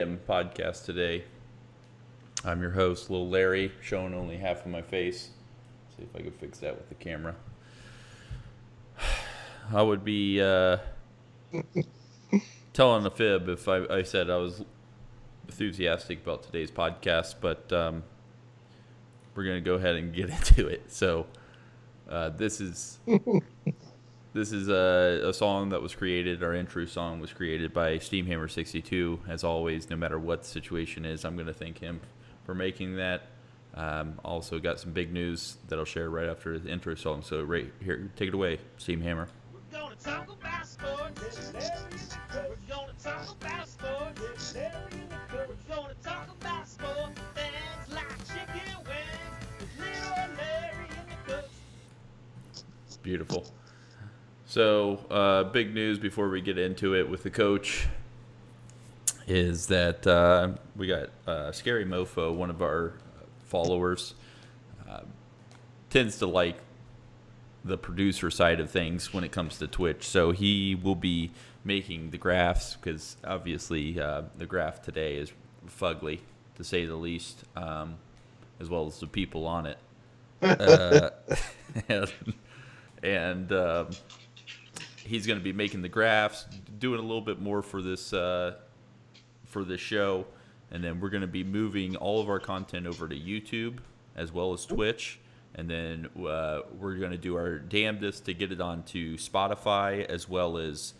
Podcast today. I'm your host, Lil Larry, showing only half of my face. See if I can fix that with the camera. I would be telling a fib if I said I was enthusiastic about today's podcast, but we're going to go ahead and get into it. So this is a song that was created, our intro song was created by Steamhammer62. As always, no matter what the situation is, I'm going to thank him for making that. Also got some big news that I'll share right after the intro song. So right here, take it away, Steamhammer. We're gonna talk about sports. We're gonna talk about sports. We're gonna talk about sports. Things like chicken wings with little Larry in the cook. Beautiful. So, big news before we get into it with the coach is that we got Scary Mofo, one of our followers, tends to like the producer side of things when it comes to Twitch. So he will be making the graphs because obviously the graph today is fugly, to say the least, as well as the people on it. And he's going to be making the graphs, doing a little bit more for this show, and then we're going to be moving all of our content over to YouTube as well as Twitch, and then we're going to do our damnedest to get it onto Spotify as well as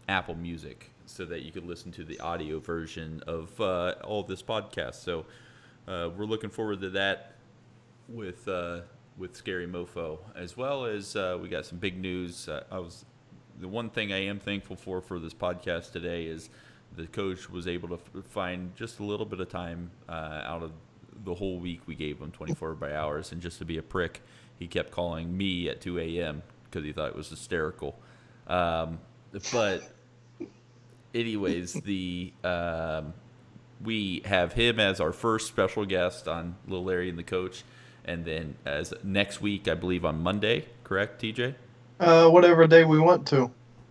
Apple Music, so that you can listen to the audio version of all of this podcast. So we're looking forward to that with Scary Mofo, as well as we got some big news. The one thing I am thankful for this podcast today is the coach was able to find just a little bit of time out of the whole week we gave him 24 by hours, and just to be a prick, he kept calling me at 2 a.m. because he thought it was hysterical. But anyways, we have him as our first special guest on Lil Larry and the Coach. And then as next week, I believe on Monday, correct, TJ? Whatever day we want to.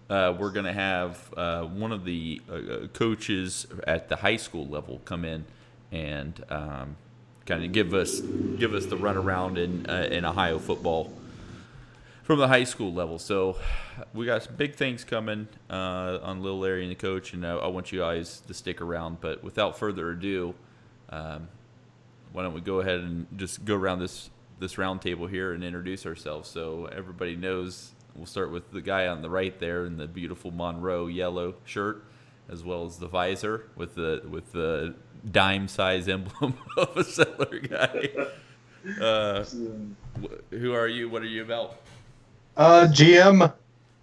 We're going to have one of the coaches at the high school level come in and kind of give us the runaround in Ohio football from the high school level. So we got some big things coming on Lil Larry and the Coach, and I want you guys to stick around. But without further ado, why don't we go ahead and just go around this round table here and introduce ourselves so everybody knows. We'll start with the guy on the right there in the beautiful Monroe yellow shirt, as well as the visor with the dime size emblem of a settler guy. Who are you? What are you about? GM,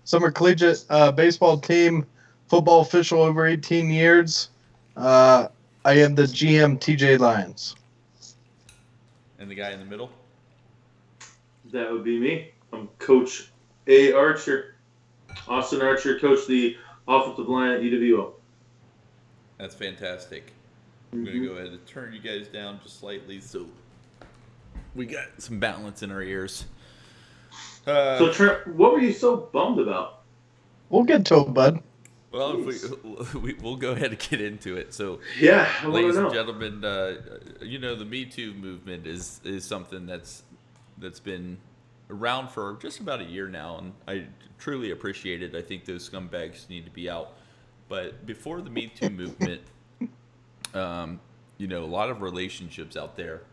Summer Collegiate baseball team, football official over 18 years. I am the GM, TJ Lyons. And the guy in the middle? That would be me. I'm Coach A. Archer, Austin Archer, coach the offensive line at UWO. That's fantastic. I'm going to go ahead and turn you guys down just slightly so we got some balance in our ears. So, Trent, what were you so bummed about? We'll get to it, bud. Well, we'll go ahead and get into it. So, Yeah, I want ladies to know. and gentlemen, the Me Too movement is something that's been around for just about a year now, and I truly appreciate it. I think those scumbags need to be out. But before the Me Too movement, a lot of relationships out there.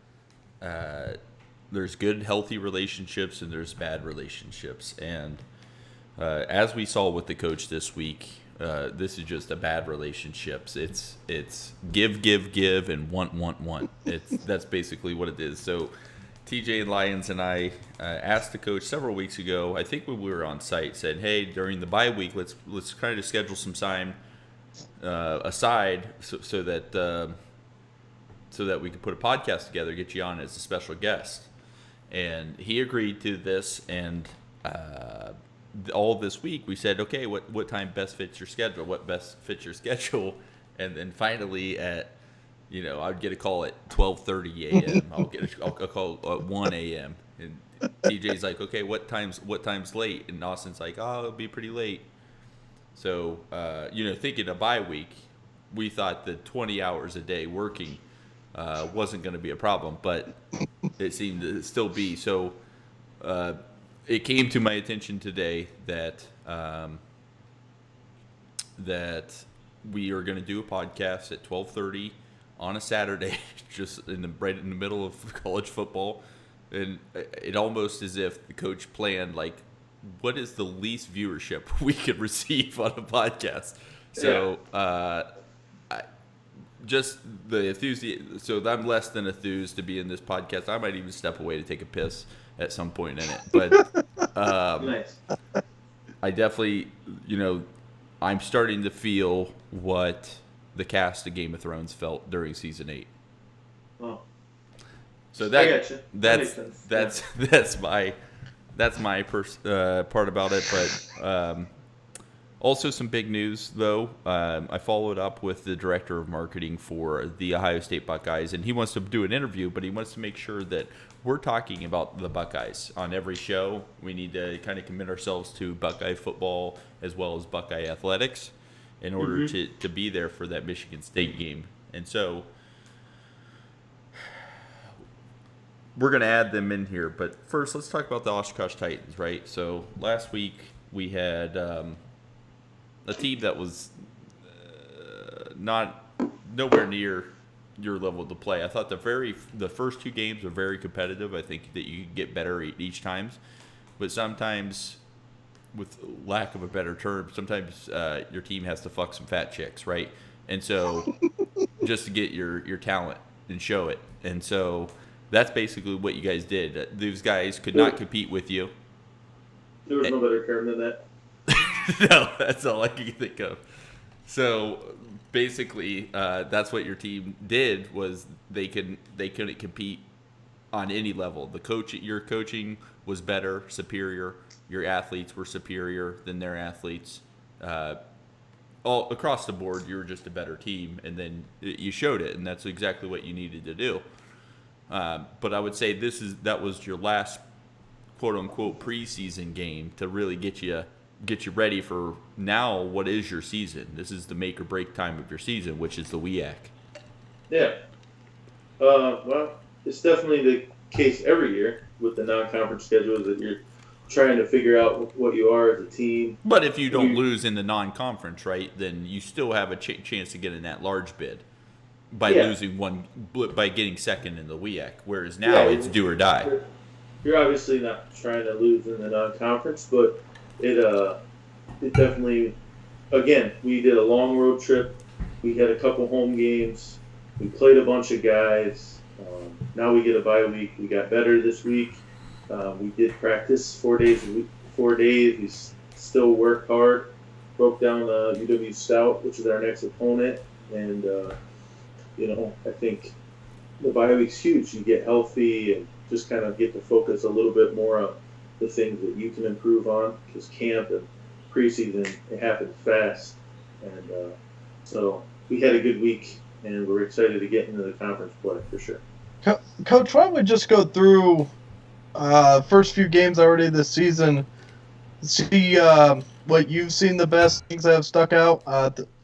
There's good, healthy relationships, and there's bad relationships. And as we saw with the coach this week, this is just a bad relationships. It's give, and want. That's basically what it is. So TJ Lyons and I asked the coach several weeks ago, I think when we were on site, said, hey, during the bye week, let's try to schedule some time aside so that we could put a podcast together, get you on as a special guest. And he agreed to this, and all this week we said, okay, what time best fits your schedule? What best fits your schedule? And then finally at, I'd get a call at 12:30 a.m. I'll call at 1 a.m. And TJ's like, okay, what time's late? And Austin's like, oh, it'll be pretty late. So, thinking a bye week, we thought that 20 hours a day working wasn't going to be a problem, but it seemed to still be. So it came to my attention today that that we are going to do a podcast at 12:30 on a Saturday, just right in the middle of college football, and it almost as if the coach planned like, what is the least viewership we could receive on a podcast? So just the enthusiasm. So I'm less than enthused to be in this podcast. I might even step away to take a piss at some point in it. But Nice. I definitely, I'm starting to feel what the cast of Game of Thrones felt during season 8. Oh, So I gotcha. That makes that's sense. that's my part about it. But also some big news though. I followed up with the director of marketing for the Ohio State Buckeyes, and he wants to do an interview, but he wants to make sure that we're talking about the Buckeyes on every show. We need to kind of commit ourselves to Buckeye football as well as Buckeye athletics in order to be there for that Michigan State game. And so we're going to add them in here. But first, let's talk about the Oshkosh Titans, right? So last week we had a team that was nowhere near your level to play. I thought the first 2 games were very competitive. I think that you could get better each time, but sometimes, with lack of a better term, sometimes your team has to fuck some fat chicks, right? And so just to get your talent and show it. And so that's basically what you guys did. These guys could not compete with you. There was no better term than that. No, that's all I can think of. So basically, that's what your team did, was they couldn't compete on any level. Your coaching was better, superior. Your athletes were superior than their athletes. All across the board, you were just a better team, and then you showed it, and that's exactly what you needed to do. But I would say that was your last quote unquote preseason game to really get you ready for now. What is your season? This is the make or break time of your season, which is the WEAC. Yeah. Well, it's definitely the case every year with the non-conference schedules that you're trying to figure out what you are as a team. But if you don't lose in the non-conference, right, then you still have a chance to get in that large bid by losing by getting second in the WEAC. Whereas now it's do or die. You're obviously not trying to lose in the non-conference, but it definitely, again, we did a long road trip. We had a couple home games. We played a bunch of guys. Now we get a bye week. We got better this week. We did practice 4 days a week. 4 days. We still worked hard. Broke down UW Stout, which is our next opponent, and I think the bye week's huge. You get healthy and just kind of get to focus a little bit more on the things that you can improve on, because camp and preseason, it happens fast. And so we had a good week, and we're excited to get into the conference play for sure. Coach, why don't we just go through first few games already this season, see what you've seen, the best things that have stuck out,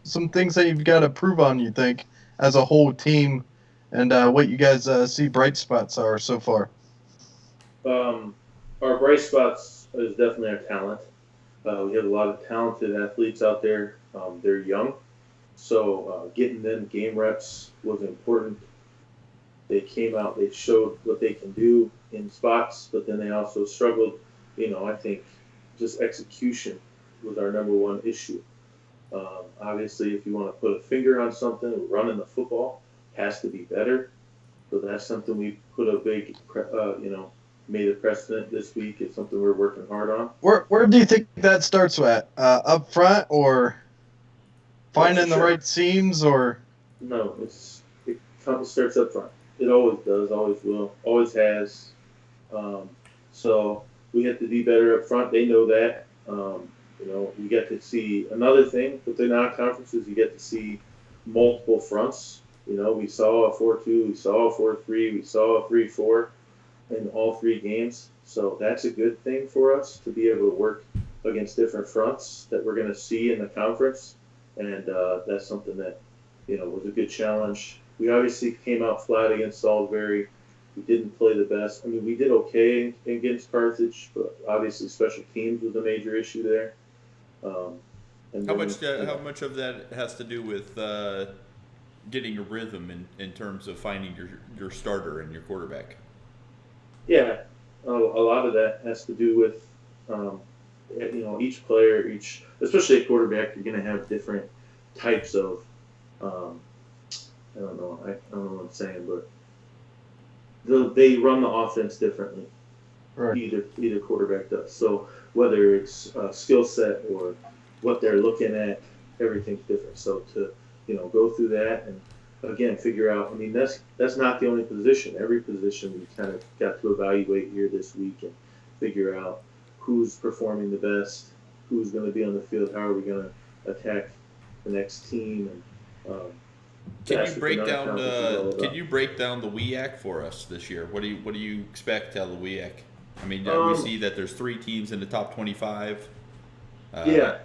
some things that you've got to prove on, you think, as a whole team, and what you guys see bright spots are so far. Our bright spots is definitely our talent. We have a lot of talented athletes out there. They're young, so getting them game reps was important. They came out, they showed what they can do in spots, but then they also struggled. I think just execution was our number one issue. Obviously, if you want to put a finger on something, running the football has to be better. So that's something we put a big, made a precedent this week. It's something we're working hard on. Where do you think that starts at? Up front, or finding the right seams, or? No, it starts up front. It always does, always will, always has. So we have to be better up front. They know that. You get to see another thing with the non-conferences. You get to see multiple fronts. We saw a 4-2, we saw a 4-3, we saw a 3-4 in all 3 games. So that's a good thing for us to be able to work against different fronts that we're going to see in the conference. And that's something that, was a good challenge. We obviously came out flat against Salisbury. We didn't play the best. I mean, we did okay against Carthage, but obviously special teams was a major issue there. And How then, much of that has to do with getting a rhythm in terms of finding your starter and your quarterback? Yeah, a lot of that has to do with each player, especially a quarterback, you're going to have different types of I don't know what I'm saying, but they run the offense differently. Right. Either quarterback does. So whether it's skill set or what they're looking at, everything's different. So to go through that and again figure out. I mean, that's not the only position. Every position we kind of got to evaluate here this week and figure out who's performing the best, who's going to be on the field, how are we going to attack the next team, and Can you break down the WEAC for us this year? What do you expect out of the WEAC? I mean, we see that there's 3 teams in the top 25. Yeah.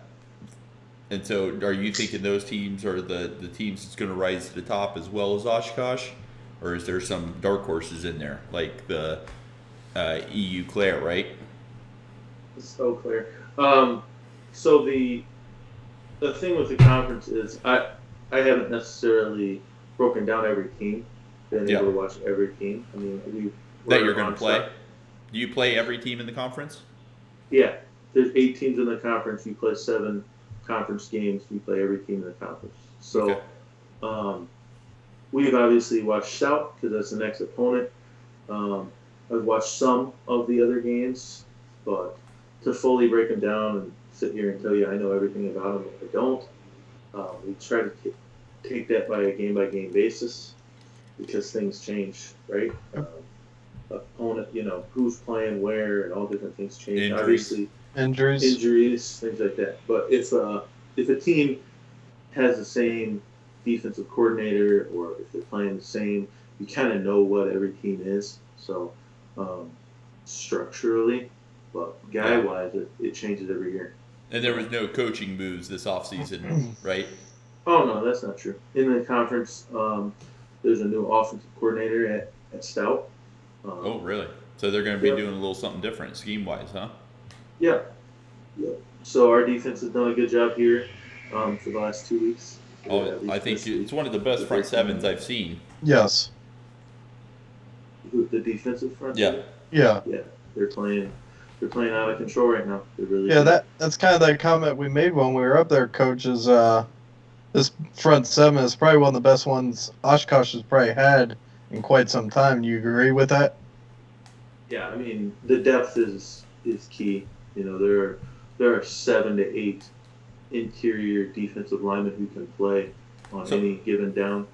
And so, are you thinking those teams are the teams that's going to rise to the top as well as Oshkosh, or is there some dark horses in there like the EU Claire, right? So Claire. So the thing with the conference is I haven't necessarily broken down every team, been able to watch every team. I mean, that you're going to play. Do you play every team in the conference? Yeah, there's 8 teams in the conference. You play 7 conference games. You play every team in the conference. So, we've obviously watched Stout because that's the next opponent. I've watched some of the other games, but to fully break them down and sit here and tell you I know everything about them, I don't. We try to take that by a game basis because things change, right? Opponent, who's playing where, and all different things change. Obviously, injuries, things like that. But if a team has the same defensive coordinator, or if they're playing the same, you kind of know what every team is. So structurally, but guy-wise, it changes every year. And there was no coaching moves this offseason, right? Oh, no, that's not true. In the conference, there's a new offensive coordinator at Stout. Oh, really? So they're going to be doing a little something different scheme-wise, huh? Yeah. So our defense has done a good job here for the last 2 weeks. Oh, I think it's one of the best front sevens I've seen. Yes. The defensive front? Yeah. Yeah. Yeah. They're playing out of control right now. They're really good. That's kind of that comment we made when we were up there, Coach, is this front 7 is probably one of the best ones Oshkosh has probably had in quite some time. Do you agree with that? Yeah, I mean, the depth is key. There are 7 to 8 interior defensive linemen who can play on any given down.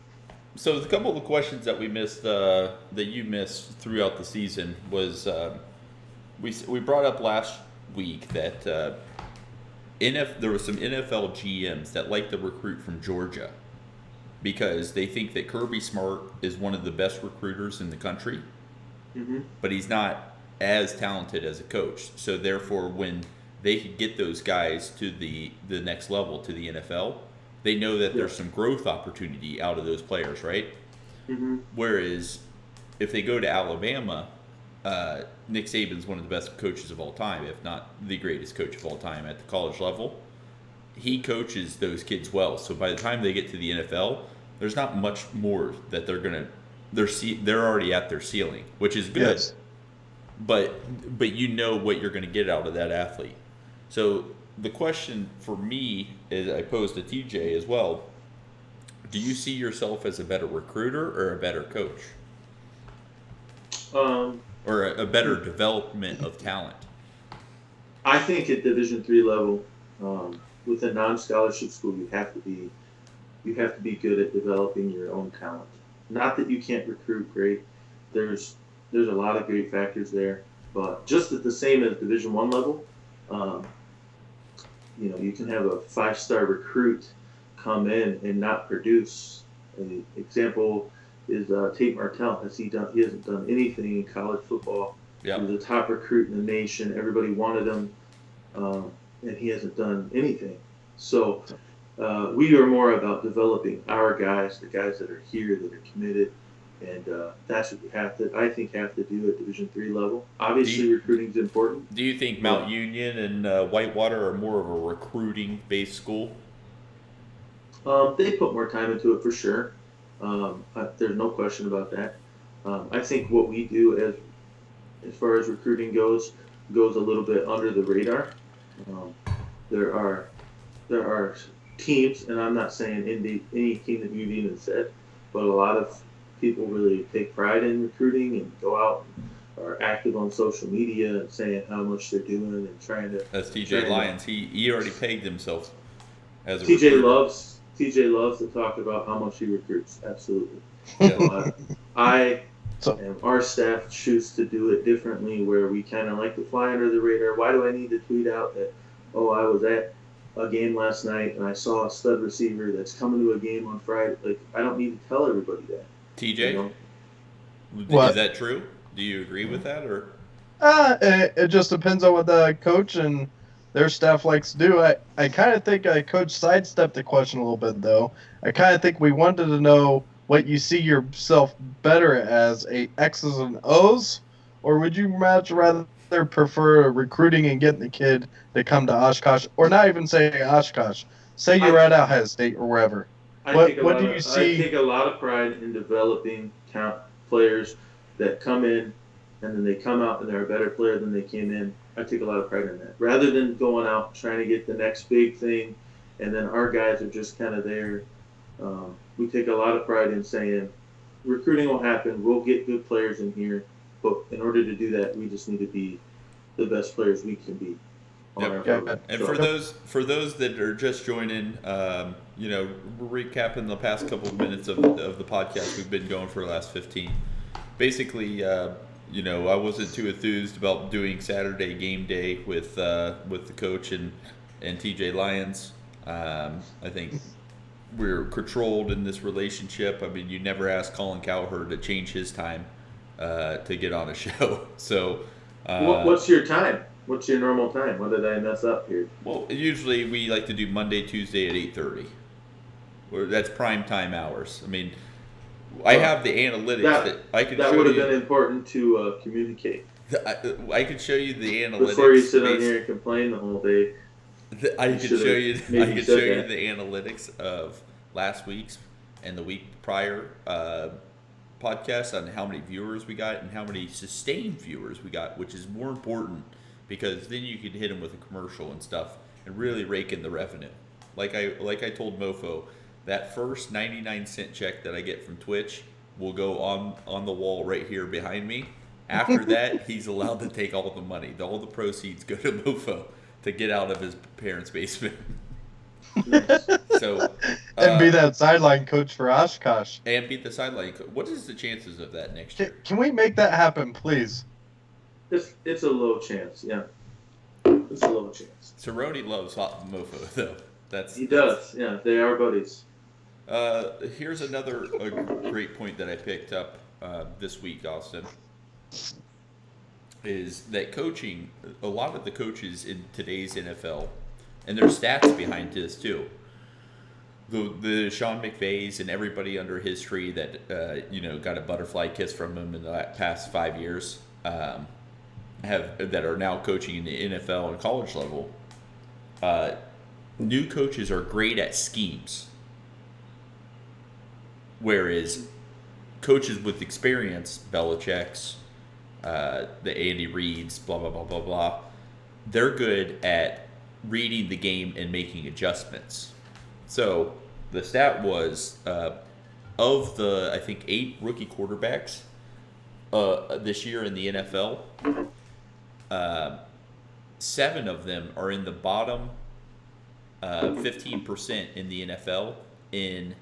So a couple of the questions that we missed, that you missed throughout the season was, we brought up last week that there was some NFL GMs that like to recruit from Georgia because they think that Kirby Smart is one of the best recruiters in the country, but he's not as talented as a coach. So therefore, when they could get those guys to the next level, to the NFL, they know that there's some growth opportunity out of those players, right? Whereas if they go to Alabama, Nick Saban's one of the best coaches of all time, if not the greatest coach of all time at the college level. He coaches those kids well. So by the time they get to the NFL, there's not much more that they're already at their ceiling, which is good. Yes. But you know what you're going to get out of that athlete. So the question for me is, I posed to TJ as well, do you see yourself as a better recruiter or a better coach? Or a better development of talent? I think at Division III level, with a non-scholarship school, you have to be good at developing your own talent. Not that you can't recruit great. There's a lot of great factors there, but just at the same as Division I level, you can have a 5-star recruit come in and not produce. An example is Tate Martell. He hasn't done anything in college football. Yep. He was a top recruit in the nation. Everybody wanted him, and he hasn't done anything. So We are more about developing our guys, the guys that are here that are committed, and that's what you have to, I think, have to do at Division III level. Obviously, recruiting is important. Do you think Mount Union and Whitewater are more of a recruiting-based school? They put more time into it for sure. There's no question about that. I think what we do as far as recruiting goes a little bit under the radar. Um, there are there are teams, and I'm not saying any team that you've even said, but a lot of people really take pride in recruiting and go out and are active on social media and saying how much they're doing and trying to. That's TJ Lyons. He already pegged himself as a TJ recruiter. loves to talk about how much he recruits. Absolutely. Yeah. I So- and our staff choose to do it differently, where we kind of like to fly under the radar. Why do I need to tweet out that, oh, I was at a game last night and I saw a stud receiver that's coming to a game on Friday? Like, I don't need to tell everybody that. TJ, You know? What? is that true? Do you agree with that, or? It just depends on what the coach and their staff likes to do. I kind of think Coach sidestepped the question a little bit, though. I kind of think we wanted to know what you see yourself better as, a X's and O's, or would you much rather prefer recruiting and getting the kid to come to Oshkosh, or not even say Oshkosh, say you're at Ohio State or wherever. What do you see? I take a lot of pride in developing players that come in and then they come out and they're a better player than they came in. I take a lot of pride in that. Rather than going out trying to get the next big thing, and then our guys are just kind of there. We take a lot of pride in saying recruiting will happen. We'll get good players in here, but in order to do that, we just need to be the best players we can be. Yep. And for those that are just joining, we're recapping the past couple of minutes of the podcast we've been going for the last 15. Basically, I wasn't too enthused about doing Saturday game day with the coach and TJ Lyons. I think we're controlled in this relationship. I mean, you never ask Colin Cowherd to change his time to get on a show. So, what's your time? What's your normal time? What did I mess up here? Well, usually we like to do Monday, Tuesday at 8:30. That's prime time hours. I mean, I have the analytics that I can show you. That would have been important to communicate. I could show you the analytics. Before you sit on here and complain the whole day. I could show you the analytics of last week's and the week prior podcast on how many viewers we got and how many sustained viewers we got, which is more important because then you could hit them with a commercial and stuff and really rake in the revenue. Like I told Mofo, that first 99-cent check that I get from Twitch will go on the wall right here behind me. After that, he's allowed to take all the money. All the proceeds go to Mofo to get out of his parents' basement. So, and be that sideline coach for Oshkosh. And be the sideline coach. What is the chances of that next year? Can we make that happen, please? It's a low chance, yeah. It's a low chance. Cerrone loves Mofo, though. He does, yeah. They are buddies. Here's a great point that I picked up this week, Austin. Is that coaching, a lot of the coaches in today's NFL, and there's stats behind this too. The Sean McVays and everybody under his tree that got a butterfly kiss from him in the past 5 years that are now coaching in the NFL and college level. New coaches are great at schemes, whereas coaches with experience, Belichick's, the Andy Reid's, blah, blah, blah, blah, blah, they're good at reading the game and making adjustments. So the stat was of the, I think, 8 rookie quarterbacks this year in the NFL, 7 of them are in the bottom 15% in the NFL in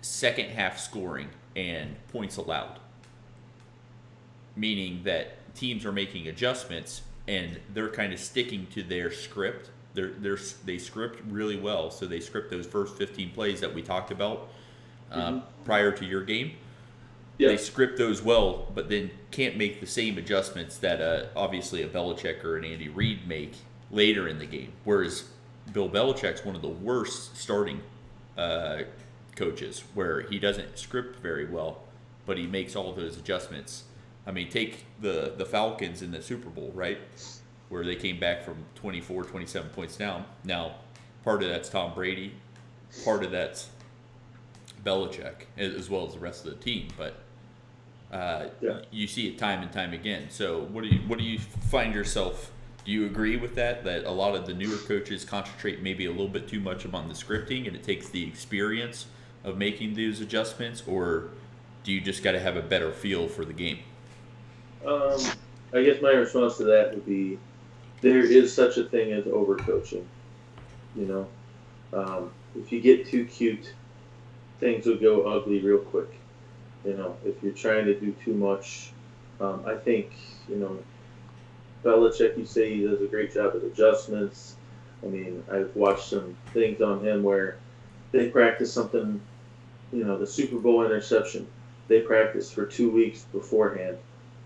second half scoring and points allowed. Meaning that teams are making adjustments and they're kind of sticking to their script. They script really well, so they script those first 15 plays that we talked about prior to your game. Yeah. They script those well, but then can't make the same adjustments that obviously a Belichick or an Andy Reid make later in the game. Whereas Bill Belichick's one of the worst starting coaches, where he doesn't script very well, but he makes all those adjustments. I mean, take the Falcons in the Super Bowl, right? Where they came back from 24, 27 points down. Now, part of that's Tom Brady, part of that's Belichick, as well as the rest of the team. But you see it time and time again. So what do you find yourself? Do you agree with that a lot of the newer coaches concentrate maybe a little bit too much upon the scripting, and it takes the experience of making those adjustments, or do you just got to have a better feel for the game? I guess my response to that would be there is such a thing as overcoaching. You know, if you get too cute, things will go ugly real quick. You know, if you're trying to do too much, I think, Belichick, you say he does a great job at adjustments. I mean, I've watched some things on him where they practice something, the Super Bowl interception. They practice for 2 weeks beforehand,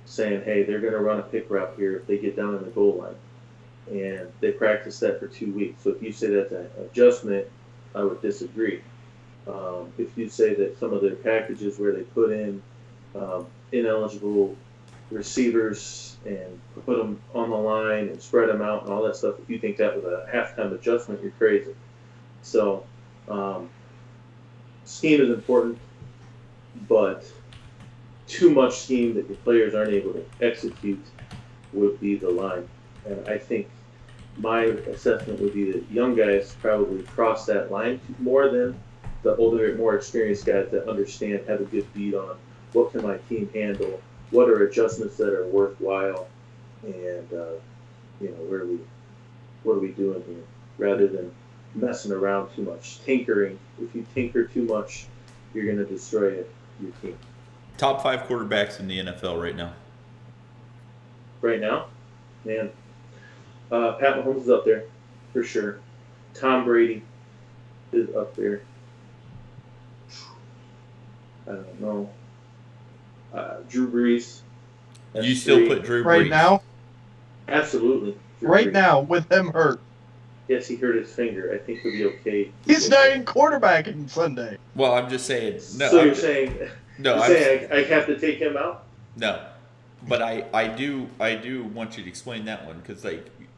saying, hey, they're going to run a pick route here if they get down in the goal line. And they practice that for 2 weeks. So if you say that's an adjustment, I would disagree. If you say that some of their packages where they put in ineligible receivers and put them on the line and spread them out and all that stuff, if you think that was a halftime adjustment, you're crazy. So scheme is important, but too much scheme that your players aren't able to execute would be the line. And I think my assessment would be that young guys probably cross that line more than the older, more experienced guys that understand, have a good beat on what can my team handle, what are adjustments that are worthwhile, and what are we doing here, rather than messing around too much, tinkering. If you tinker too much, you're going to destroy your team. Top 5 quarterbacks in the NFL right now. Right now, man, Pat Mahomes is up there for sure. Tom Brady is up there. I don't know. Drew Brees. You still put Drew Brees right now? Absolutely. Right Brees. now, with him hurt. Yes, he hurt his finger. I think he'll be okay. He's not even quarterbacking Sunday. Well, I'm just saying. No, so you're saying I have to take him out? No, but I do want you to explain that one, because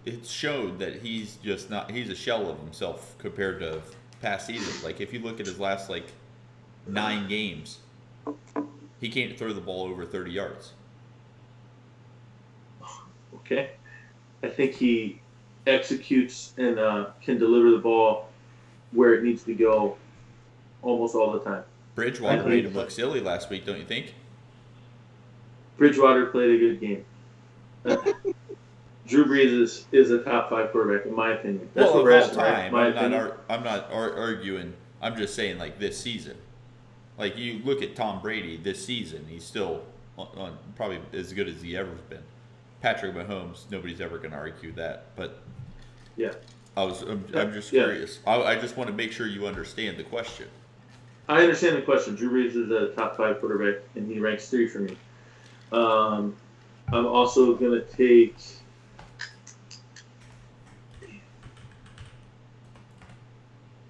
it showed that he's just not. He's a shell of himself compared to past seasons. Like, if you look at his last 9 games, he can't throw the ball over 30 yards. Okay. I think he executes and can deliver the ball where it needs to go almost all the time. Bridgewater made him look silly last week, don't you think? Bridgewater played a good game. Drew Brees is a top 5 quarterback, in my opinion. That's well, what we're of all asking, right? time, My I'm not arguing. I'm just saying, this season. You look at Tom Brady this season, he's still on probably as good as he ever has been. Patrick Mahomes, nobody's ever going to argue that. But yeah, I'm just curious. I just want to make sure you understand the question. I understand the question. Drew Brees is a top 5 quarterback, and he ranks 3 for me. I'm also going to take.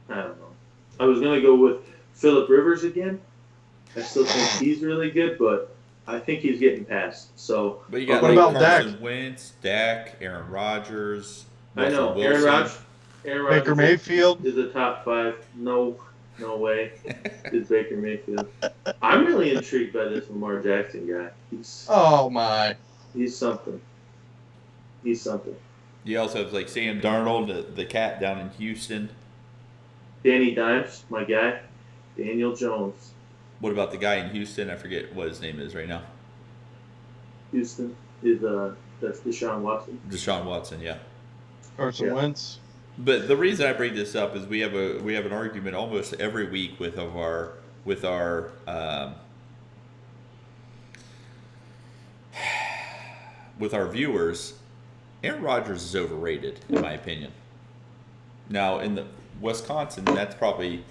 I don't know. I was going to go with Phillip Rivers again. I still think he's really good, but I think he's getting passed. So, but you got what about Carson Wentz, Dak, Aaron Rodgers, Russell Wilson. Aaron Rodgers Baker Mayfield is a top 5. No way. Is Baker Mayfield. I'm really intrigued by this Lamar Jackson guy. Oh my. He's something. You also have Sam Darnold, the cat down in Houston. Danny Dimes, my guy. Daniel Jones. What about the guy in Houston? I forget what his name is right now. Houston is that's Deshaun Watson. Deshaun Watson, yeah. Carson Wentz. But the reason I bring this up is we have an argument almost every week with our viewers. Aaron Rodgers is overrated, in my opinion. Now, in the Wisconsin, that's probably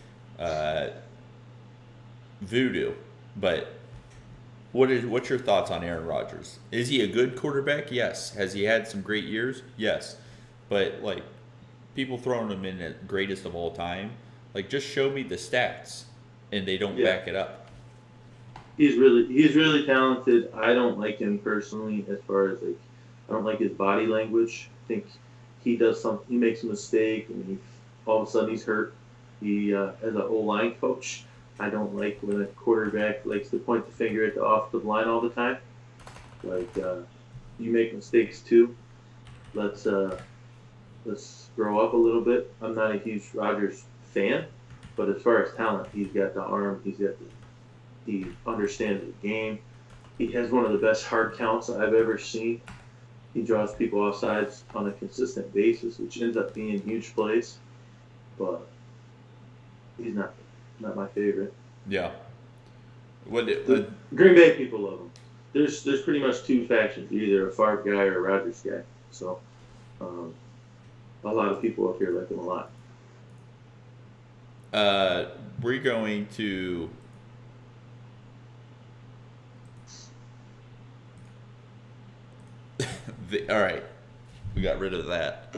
voodoo. But what's your thoughts on Aaron Rodgers? Is he a good quarterback? Yes. Has he had some great years? Yes. But people throwing him in at greatest of all time. Like, just show me the stats, and they don't Yeah. back it up. He's really talented. I don't like him personally as far as like I don't like his body language. I think he makes a mistake and all of a sudden he's hurt. He as an O-line coach, I don't like when a quarterback likes to point the finger at the offensive line all the time. Like you make mistakes too. Let's grow up a little bit. I'm not a huge Rodgers fan, but as far as talent, he's got the arm. He understands the game. He has one of the best hard counts I've ever seen. He draws people off sides on a consistent basis, which ends up being huge plays. But he's not my favorite. Yeah. What? The Green Bay people love him. There's pretty much two factions. You're either a Favre guy or a Rodgers guy. So a lot of people up here like him a lot. We're going to. All right, we got rid of that.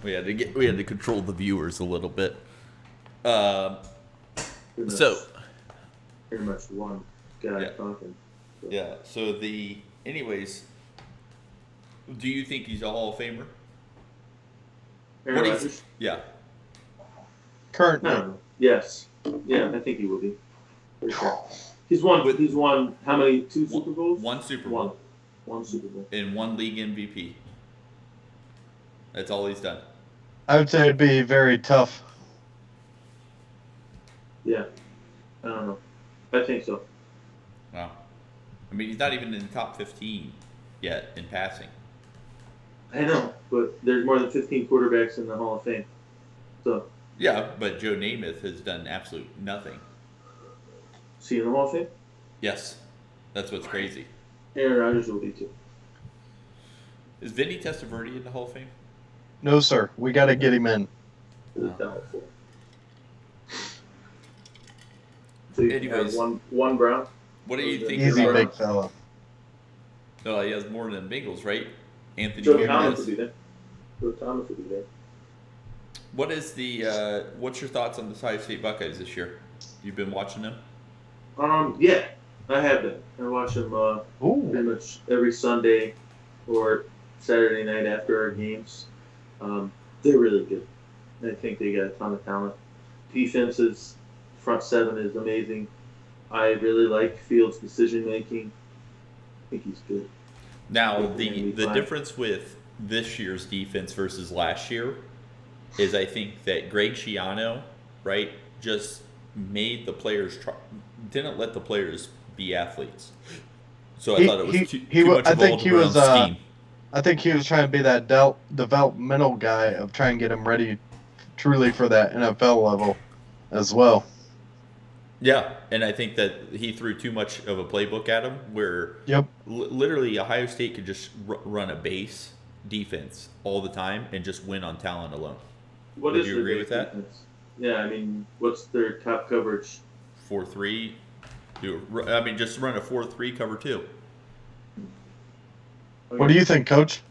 We had to control the viewers a little bit. Pretty much one guy talking. So. Yeah. So anyways, do you think he's a Hall of Famer? Aaron Rodgers? Yeah. Currently. No. Yes. Yeah, I think he will be. For sure. He's won how many? 2 Super Bowls? One Super Bowl. One Super Bowl. And one league MVP. That's all he's done. I would say it'd be very tough. Yeah. I don't know. I think so. Wow. I mean, he's not even in the top 15 yet in passing. I know, but there's more than 15 quarterbacks in the Hall of Fame. So. Yeah, but Joe Namath has done absolute nothing. Is he in the Hall of Fame? Yes. That's what's crazy. Aaron Rodgers will be too. Is Vinny Testaverde in the Hall of Fame? No, sir. We got to get him in. Doubtful. So you Anyways. have one Brown. What do you think Easy, about big fella. No, he has more than Bengals, right? Anthony Joe Thomas will Jimenez. be there. Joe Thomas will be there. What is what's your thoughts on the Ohio State Buckeyes this year? You've been watching them? Yeah, I have been. I watch them pretty Ooh. much every Sunday or Saturday night after our games. They're really good. I think they got a ton of talent. Defenses, front seven is amazing. I really like Fields' decision making. I think he's good. Now, They're gonna be the fine. difference with this year's defense versus last year is I think that Greg Schiano, right, just made the players didn't let the players be athletes. So I thought it was too much of all around scheme. I think he was trying to be that developmental guy of trying to get him ready truly for that NFL level as well. Yeah, and I think that he threw too much of a playbook at him where Yep. literally Ohio State could just run a base defense all the time and just win on talent alone. What Would is you their agree base with that? defense? Yeah, I mean, what's their top coverage? 4-3. Just run a 4-3 cover 2. What do you think, Coach?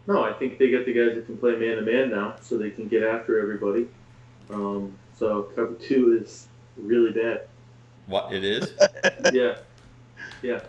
No, I think they got the guys that can play man to man now, so they can get after everybody. So cover 2 is really bad. What it is? Yeah.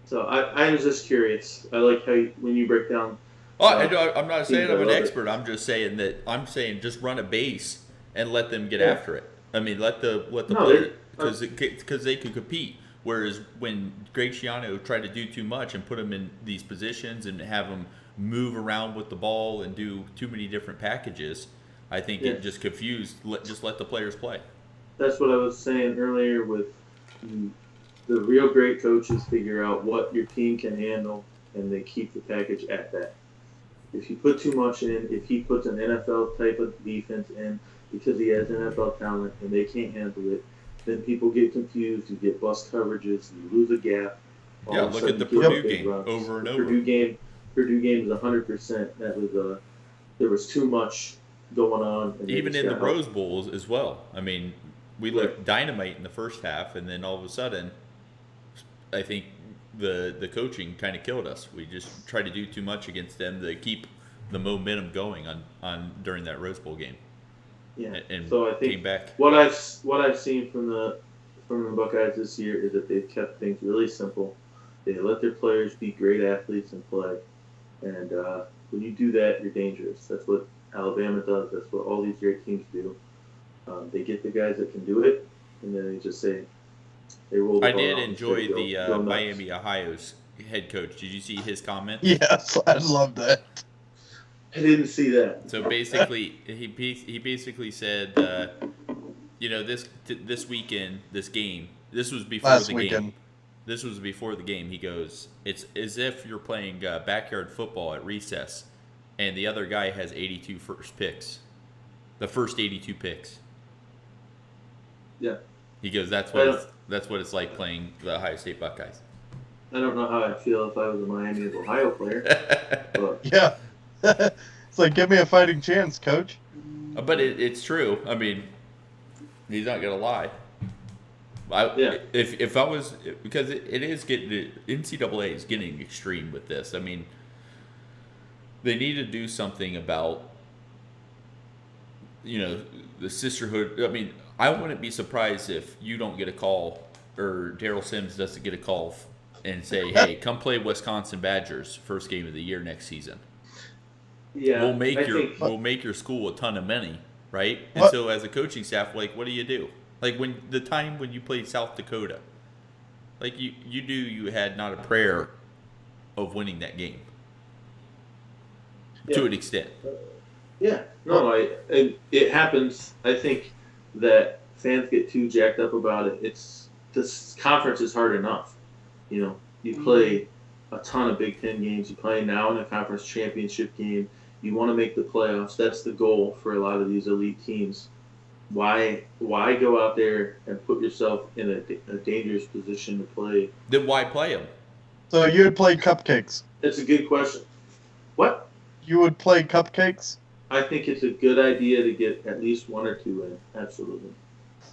So I was just curious. I like how when you break down. Oh, I'm not saying I'm an love it. expert. I'm just saying just run a base and let them get after it. I mean, let the No, player because they could compete. Whereas when Greg Schiano tried to do too much and put them in these positions and have them move around with the ball and do too many different packages, I think it just confused. Just let the players play. That's what I was saying earlier with the real great coaches figure out what your team can handle and they keep the package at that. If you put too much in, if he puts an NFL type of defense in because he has NFL talent and they can't handle it, then people get confused. You get bust coverages. You lose a gap. Yeah, look at the Purdue game over and over. Purdue game is 100%. That was there was too much going on. And Even in the Rose Bowls as well. I mean, we looked dynamite in the first half, and then all of a sudden, I think the coaching kind of killed us. We just tried to do too much against them to keep the momentum going on during that Rose Bowl game. Yeah. And so I came think back. what I've seen from the Buckeyes this year is that they've kept things really simple. They let their players be great athletes and play. And when you do that, you're dangerous. That's what Alabama does. That's what all these great teams do. They get the guys that can do it, and then they just say they roll the I ball did out and enjoy say, the go nuts. Miami Ohio's head coach. Did you see his comments? Yes, I love that. I didn't see that. So basically, he basically said, this weekend, this game, this was before Last the weekend. game. This was before the game. He goes, it's as if you're playing backyard football at recess, and the other guy has 82 first picks, the first 82 picks. Yeah. He goes, that's what it's like playing the Ohio State Buckeyes. I don't know how I'd feel if I was a Miami of Ohio player. But Yeah. It's like, give me a fighting chance, coach. But it's true. I mean, he's not gonna lie. Yeah. If I was, because it is getting, NCAA is getting extreme with this. I mean, they need to do something about, the sisterhood. I mean, I wouldn't be surprised if you don't get a call, or Daryl Sims doesn't get a call and say, "Hey, come play Wisconsin Badgers first game of the year next season. yeah, We'll make your school a ton of money, right?" And What? so as a coaching staff, like, what do you do? Like when you played South Dakota, like you had not a prayer of winning that game to an extent. Yeah, no, it happens. I think that fans get too jacked up about it. This conference is hard enough. You play a ton of Big Ten games. You play now in a conference championship game. You want to make the playoffs. That's the goal for a lot of these elite teams. Why go out there and put yourself in a dangerous position to play? Then why play them? So you would play cupcakes. That's a good question. What? You would play cupcakes? I think it's a good idea to get at least one or two in. Absolutely.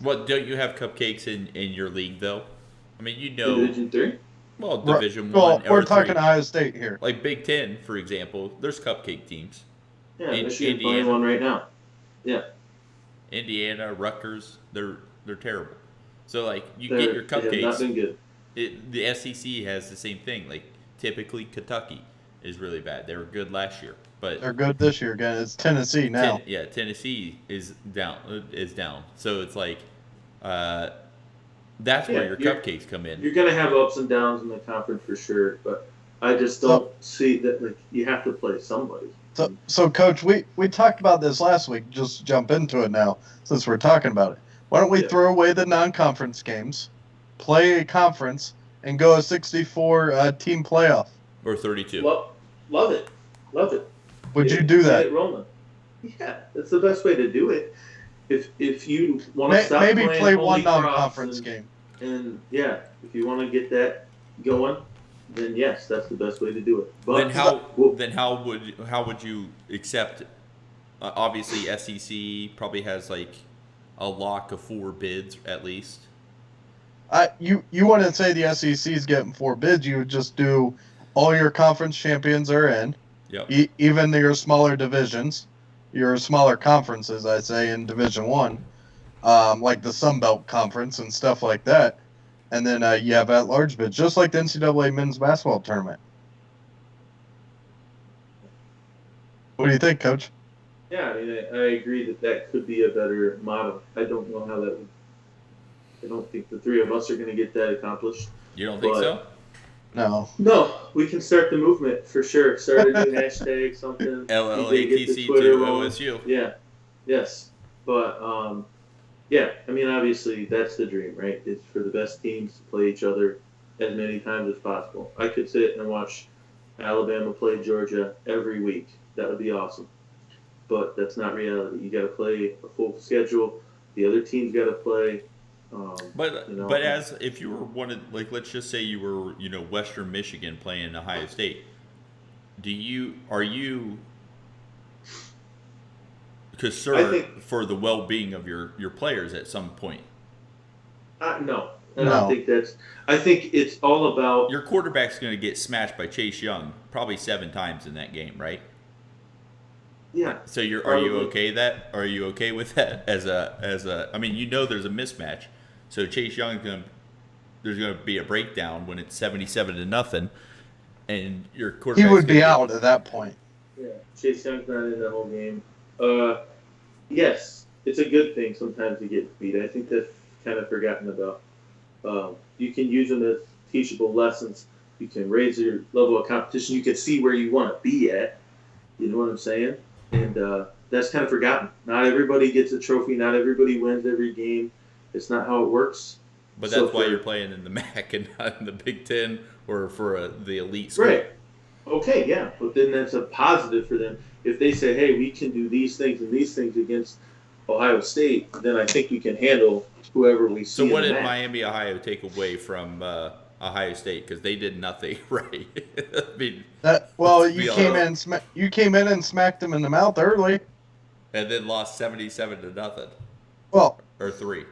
What, don't you have cupcakes in your league though? I mean, Division 3? well, Division Well, 1 we're or talking 3. Ohio State here. Like Big Ten, for example, there's cupcake teams. Yeah, In Michigan's playing Indiana. one right now. Yeah. Indiana, Rutgers, they're terrible. So like you get your They have not cupcakes. been good. The SEC has the same thing. Like typically Kentucky is really bad. They were good last year, but They're good this year again. It's Tennessee now. Tennessee is down. So it's like that's where your cupcakes come in. You're going to have ups and downs in the conference for sure, but I just don't see that. Like, you have to play somebody. So Coach, we talked about this last week. Just jump into it now since we're talking about it. Why don't we throw away the non-conference games, play a conference, and go a 64 team playoff? Or 32. Love it. Would you do that? Get it rolling. Yeah, that's the best way to do it. If you want to stop Maybe playing play Holy one Cross non-conference game. and yeah, if you want to get that going, then yes, that's the best way to do it. But Then how would you accept? Obviously, SEC probably has like a lock of 4 bids at least. You wouldn't say the SEC is getting 4 bids. You would just do all your conference champions are in. Yep. Even your smaller divisions, your smaller conferences, I'd say, in Division 1, like the Sun Belt Conference and stuff like that. And then you have at-large bids, just like the NCAA men's basketball tournament. What do you think, Coach? yeah, I mean, I agree that could be a better model. I don't know how that would. I don't think the three of us are going to get that accomplished. You don't think so? No. No, we can start the movement for sure. Start a new hashtag, something. LLATC Twitter to rolling. OSU. Yeah, yes, but yeah. I mean, obviously, that's the dream, right? It's for the best teams to play each other as many times as possible. I could sit and watch Alabama play Georgia every week. That would be awesome. But that's not reality. You got to play a full schedule. The other teams got to play. But as if you were one of, like, let's just say you were, Western Michigan playing Ohio State, are you concerned for the well-being of your players at some point? No. I don't think that's. I think it's all about. Your quarterback's going to get smashed by Chase Young probably 7 times in that game, right? Yeah. So are you Probably. Are you okay with that as a? I mean, there's a mismatch. So Chase Young's there's gonna be a breakdown when it's 77-0, and your quarterback's He would be gonna out at that point. Yeah. Chase Young's not in the whole game. Yes, it's a good thing sometimes to get beat. I think that's kind of forgotten about. You can use them as teachable lessons. You can raise your level of competition. You can see where you want to be at. You know what I'm saying? And that's kind of forgotten. Not everybody gets a trophy. Not everybody wins every game. It's not how it works. But that's why you're playing in the MAC and not in the Big Ten or for the elite school. Right. Okay, yeah. But then that's a positive for them. If they say, hey, we can do these things and these things against Ohio State, then I think we can handle whoever we see. So what did MAC. Miami, Ohio take away from Ohio State? Because they did nothing right. I mean, you came in and smacked them in the mouth early. And then lost 77-0. Well, Or 3.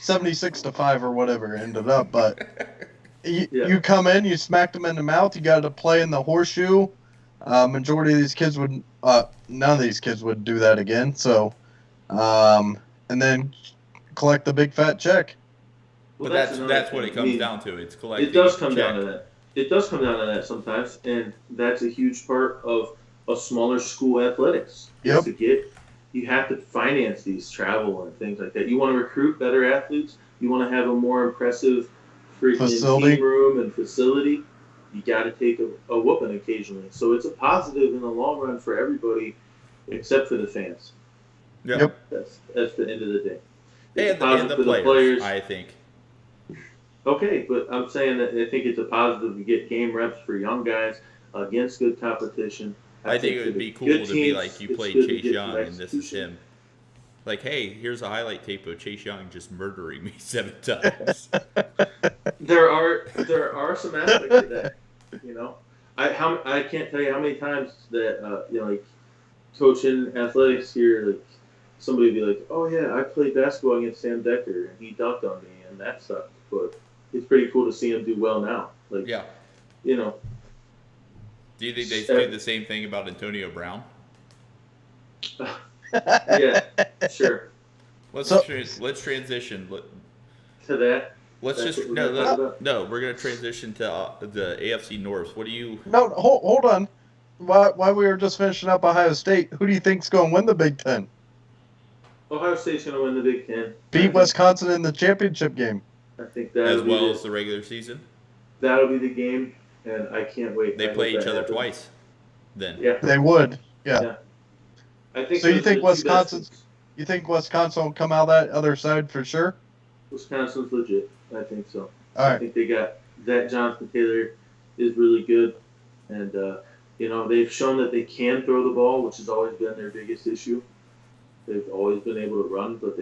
76-5 or whatever it ended up, but you come in, you smacked them in the mouth. You got to play in the horseshoe. Majority of these kids would, none of these kids would do that again. So, and then collect the big fat check. But that's what it comes down to. It's collecting. It does come down to that. It does come down to that sometimes, and that's a huge part of a smaller school athletics. Yep. You have to finance these travel and things like that. You want to recruit better athletes. You want to have a more impressive freaking team room and facility. You got to take a whooping occasionally. So it's a positive in the long run for everybody, except for the fans. Yep. That's the end of the day. And the players, I think. Okay, but I'm saying that I think it's a positive to get game reps for young guys against good competition. I think it would be cool to be like you played Chase Young and this is him. Like, hey, here's a highlight tape of Chase Young just murdering me 7 times. There are some aspects of that, you know. I can't tell you how many times that like coaching athletics here, like somebody be like, oh yeah, I played basketball against Sam Decker and he dunked on me and that sucked, but it's pretty cool to see him do well now. Like, yeah, you know. Do you think they say the same thing about Antonio Brown? Yeah, sure. Let's transition to that. Let's just we're gonna transition to the AFC North. What do you? No, hold on. While we were just finishing up Ohio State, who do you think's going to win the Big Ten? Ohio State's going to win the Big Ten. Beat Wisconsin in the championship game. I think that as well as the regular season. That'll be the game, and I can't wait. They play each other twice. Then yeah, they would. Yeah. I think so. You think Wisconsin will come out that other side for sure? Wisconsin's legit. I think so. All right. I think they got that. Jonathan Taylor is really good, and they've shown that they can throw the ball, which has always been their biggest issue. They've always been able to run, but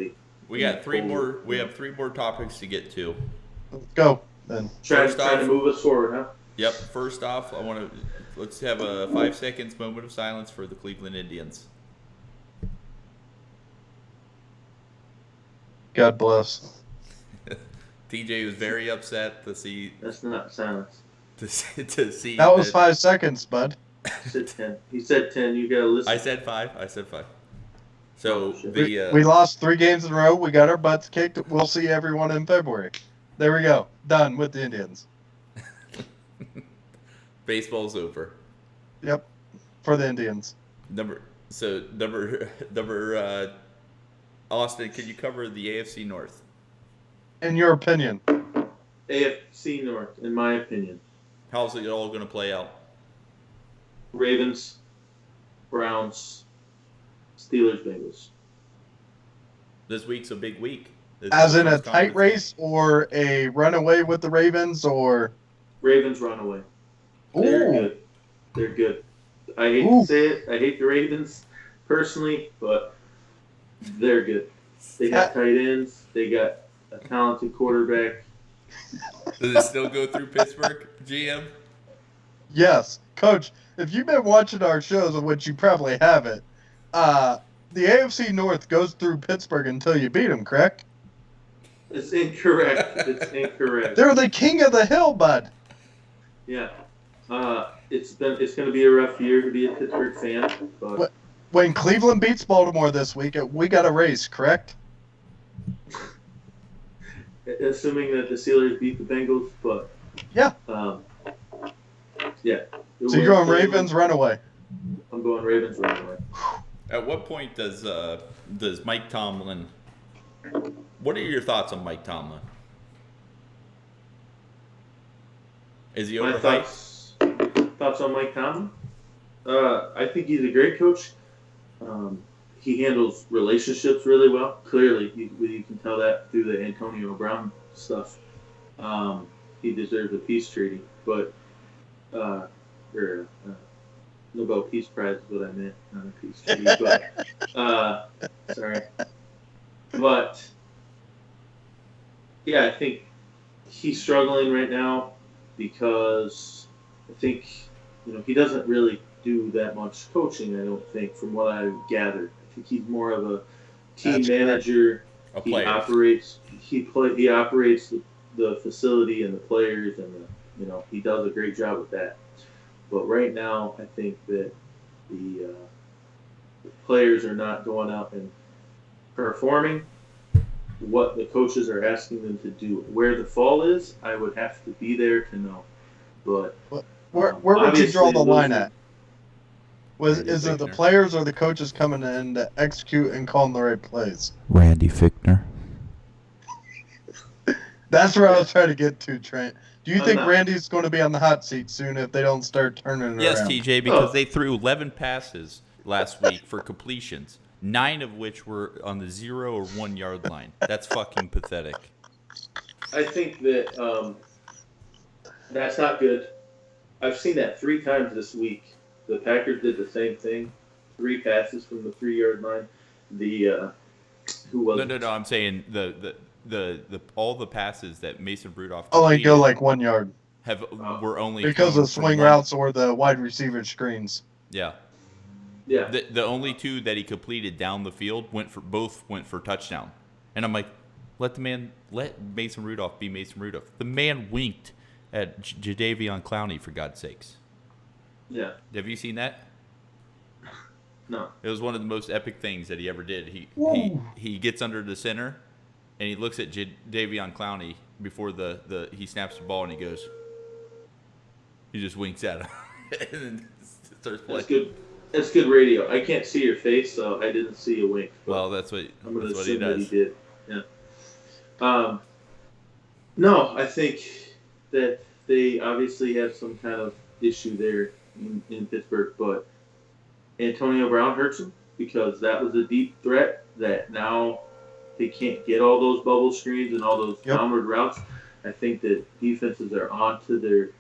we got 3 more. We have 3 more topics to get to. Let's go then. Trying to move us forward, huh? Yep. First off, let's have a 5 seconds moment of silence for the Cleveland Indians. God bless. TJ was very upset to see. That's not silence. To see. That was 5 seconds, bud. He said 10. He said 10. You gotta listen. I said 5. So we lost 3 games in a row. We got our butts kicked. We'll see everyone in February. There we go. Done with the Indians. Baseball's over. Yep, for the Indians. Number Austin, can you cover the AFC North? In your opinion? AFC North, in my opinion. How's it all going to play out? Ravens, Browns, Steelers, Bengals. This week's a big week. As in a tight race or a runaway with the Ravens or? Ravens runaway. They're good. They're good. I hate to say it. I hate the Ravens personally, but they're good. They got tight ends. They got a talented quarterback. Does it still go through Pittsburgh, GM? Yes. Coach, if you've been watching our shows, of which you probably haven't, the AFC North goes through Pittsburgh until you beat them, correct? It's incorrect. It's incorrect. They're the king of the hill, bud. Yeah. It's going to be a rough year to be a Pittsburgh fan. But when Cleveland beats Baltimore this week, we got a race, correct? Assuming that the Steelers beat the Bengals, but Yeah. Yeah. So you're going Ravens runaway. I'm going Ravens runaway. At what point does Mike Tomlin? What are your thoughts on Mike Tomlin? Is he My overhyped? thoughts on Mike Tomlin? I think he's a great coach. He handles relationships really well. Clearly, you can tell that through the Antonio Brown stuff. He deserves a peace treaty, but Nobel Peace Prize is what I meant, not a peace treaty. But sorry, but yeah, I think he's struggling right now because I think he doesn't really do that much coaching. I don't think, from what I've gathered. I think he's more of a team manager. A player. He operates the facility and the players, and he does a great job with that. But right now, I think that the players are not going out and performing what the coaches are asking them to do. Where the fall is, I would have to be there to know. But where would you draw the line at? Is it the Fichtner. players or the coaches coming in to execute and calling the right plays? Randy Fichtner. That's where I was trying to get to, Trent. Do you I'm think not. Randy's going to be on the hot seat soon if they don't start turning it Yes, around? TJ, because they threw 11 passes last week for completions, 9 of which were on the 0 or 1 yard line. That's fucking pathetic. I think that that's not good. I've seen that 3 times this week. The Packers did the same thing. 3 passes from the 3-yard line. Who was it? No. I'm saying the all the passes that Mason Rudolph Only completed go like 1 yard were only because thrown of from swing one- routes or the wide receiver screens. Yeah. Yeah. The only 2 that he completed down the field went for touchdown, and I'm like, let Mason Rudolph be Mason Rudolph. The man winked at Jadeveon Clowney, for God's sakes. Yeah. Have you seen that? No. It was one of the most epic things that he ever did. He gets under the center, and he looks at Davion Clowney before he snaps the ball, and he just winks at him, and then starts playing. That's good. That's good radio. I can't see your face, so I didn't see a wink. Well, that's what I'm going to he assume that he does. did. Yeah. No, I think that they obviously have some kind of issue there in Pittsburgh, but Antonio Brown hurts him because that was a deep threat that now they can't get all those bubble screens and all those downward routes. I think that defenses are onto their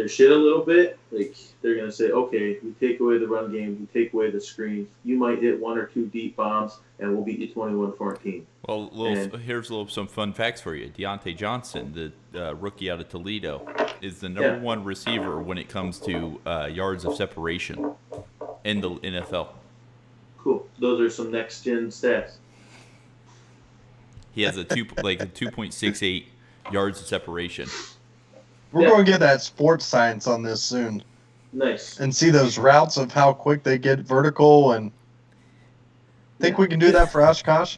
shit a little bit. Like, they're going to say, okay, we take away the run game, we take away the screens, you might hit 1 or 2 deep bombs, and we'll beat you 21-14. Well, here's some fun facts for you. Deontay Johnson, the rookie out of Toledo, is the number 1 receiver when it comes to yards of separation in the NFL. Cool. Those are some next-gen stats. He has a 2.68 yards of separation. We're going to get that sports science on this soon. Nice. And see those routes of how quick they get vertical. And think we can do that for Oshkosh?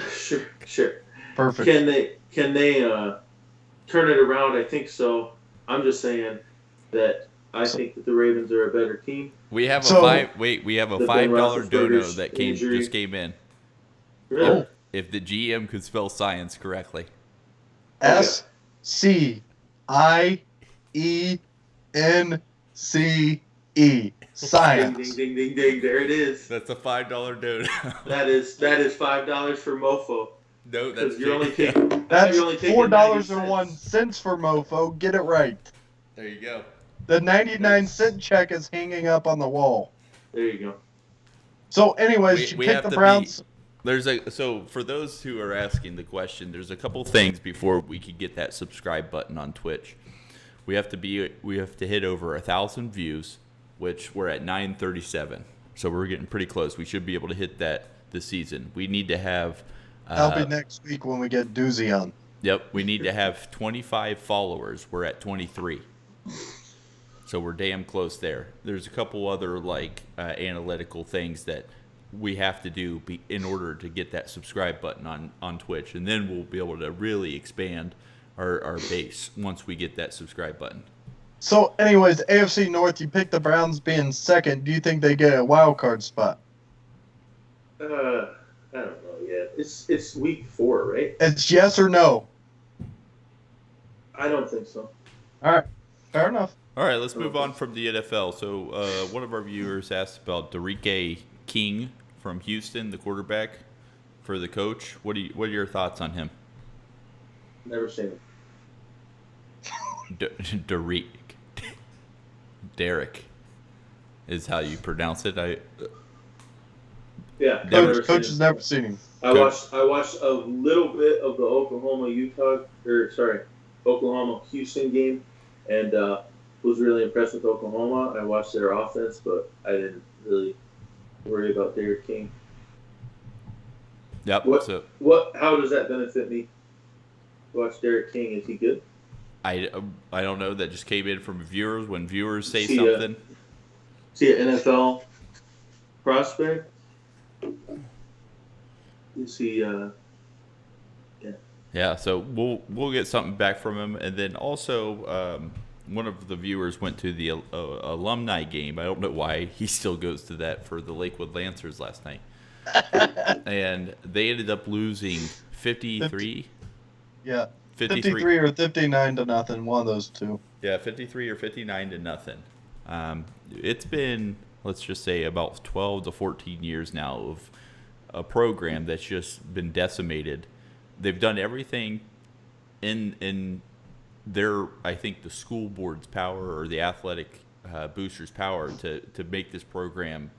Sure. Perfect. Can they turn it around? I think so. I'm just saying that I think that the Ravens are a better team. We have we have a The Ben $5 dono Roethlisberger's that injury. just came in. Really? If the GM could spell science correctly. SCIENCE. Science. Ding, ding, ding, ding, ding. There it is. That's a $5 dono. That is $5 for Mofo. No, Because that's you're only taking. That's you're only taking $4.01 for Mofo. Get it right. There you go. The 99-cent check is hanging up on the wall. There you go. So, anyways, you We pick have the to Browns. So for those who are asking the question, there's a couple things before we could get that subscribe button on Twitch. We have to hit over 1,000 views, which we're at 937. So we're getting pretty close. We should be able to hit that this season. We need to have. That'll be next week when we get Doozy on. Yep, we need to have 25 followers. We're at 23. So we're damn close there. There's a couple other analytical things that we have to do in order to get that subscribe button on Twitch, and then we'll be able to really expand our base once we get that subscribe button. So, anyways, AFC North, you picked the Browns being second. Do you think they get a wild card spot? I don't know yet. It's week 4, right? It's yes or no. I don't think so. All right, fair enough. All right, let's move on from the NFL. So one of our viewers asked about Derrick King from Houston, the quarterback for the coach. What are your thoughts on him? Never seen him. Derek is how you pronounce it. Yeah, Coach has never seen him. I watched a little bit of the Oklahoma Houston game, and was really impressed with Oklahoma. I watched their offense, but I didn't really worry about Derrick King. Yep. How does that benefit me? Watch Derrick King. Is he good? I don't know. That just came in from viewers. When viewers say something. See an NFL prospect? Is he? Yeah. So we'll get something back from him, and then also one of the viewers went to the alumni game. I don't know why he still goes to that for the Lakewood Lancers last night, and they ended up losing 53. Yeah. 53 or 59 to nothing, one of those two. Yeah, 53 or 59 to nothing. It's been, let's just say, about 12 to 14 years now of a program that's just been decimated. They've done everything in their, I think, the school board's power or the athletic boosters' power to make this program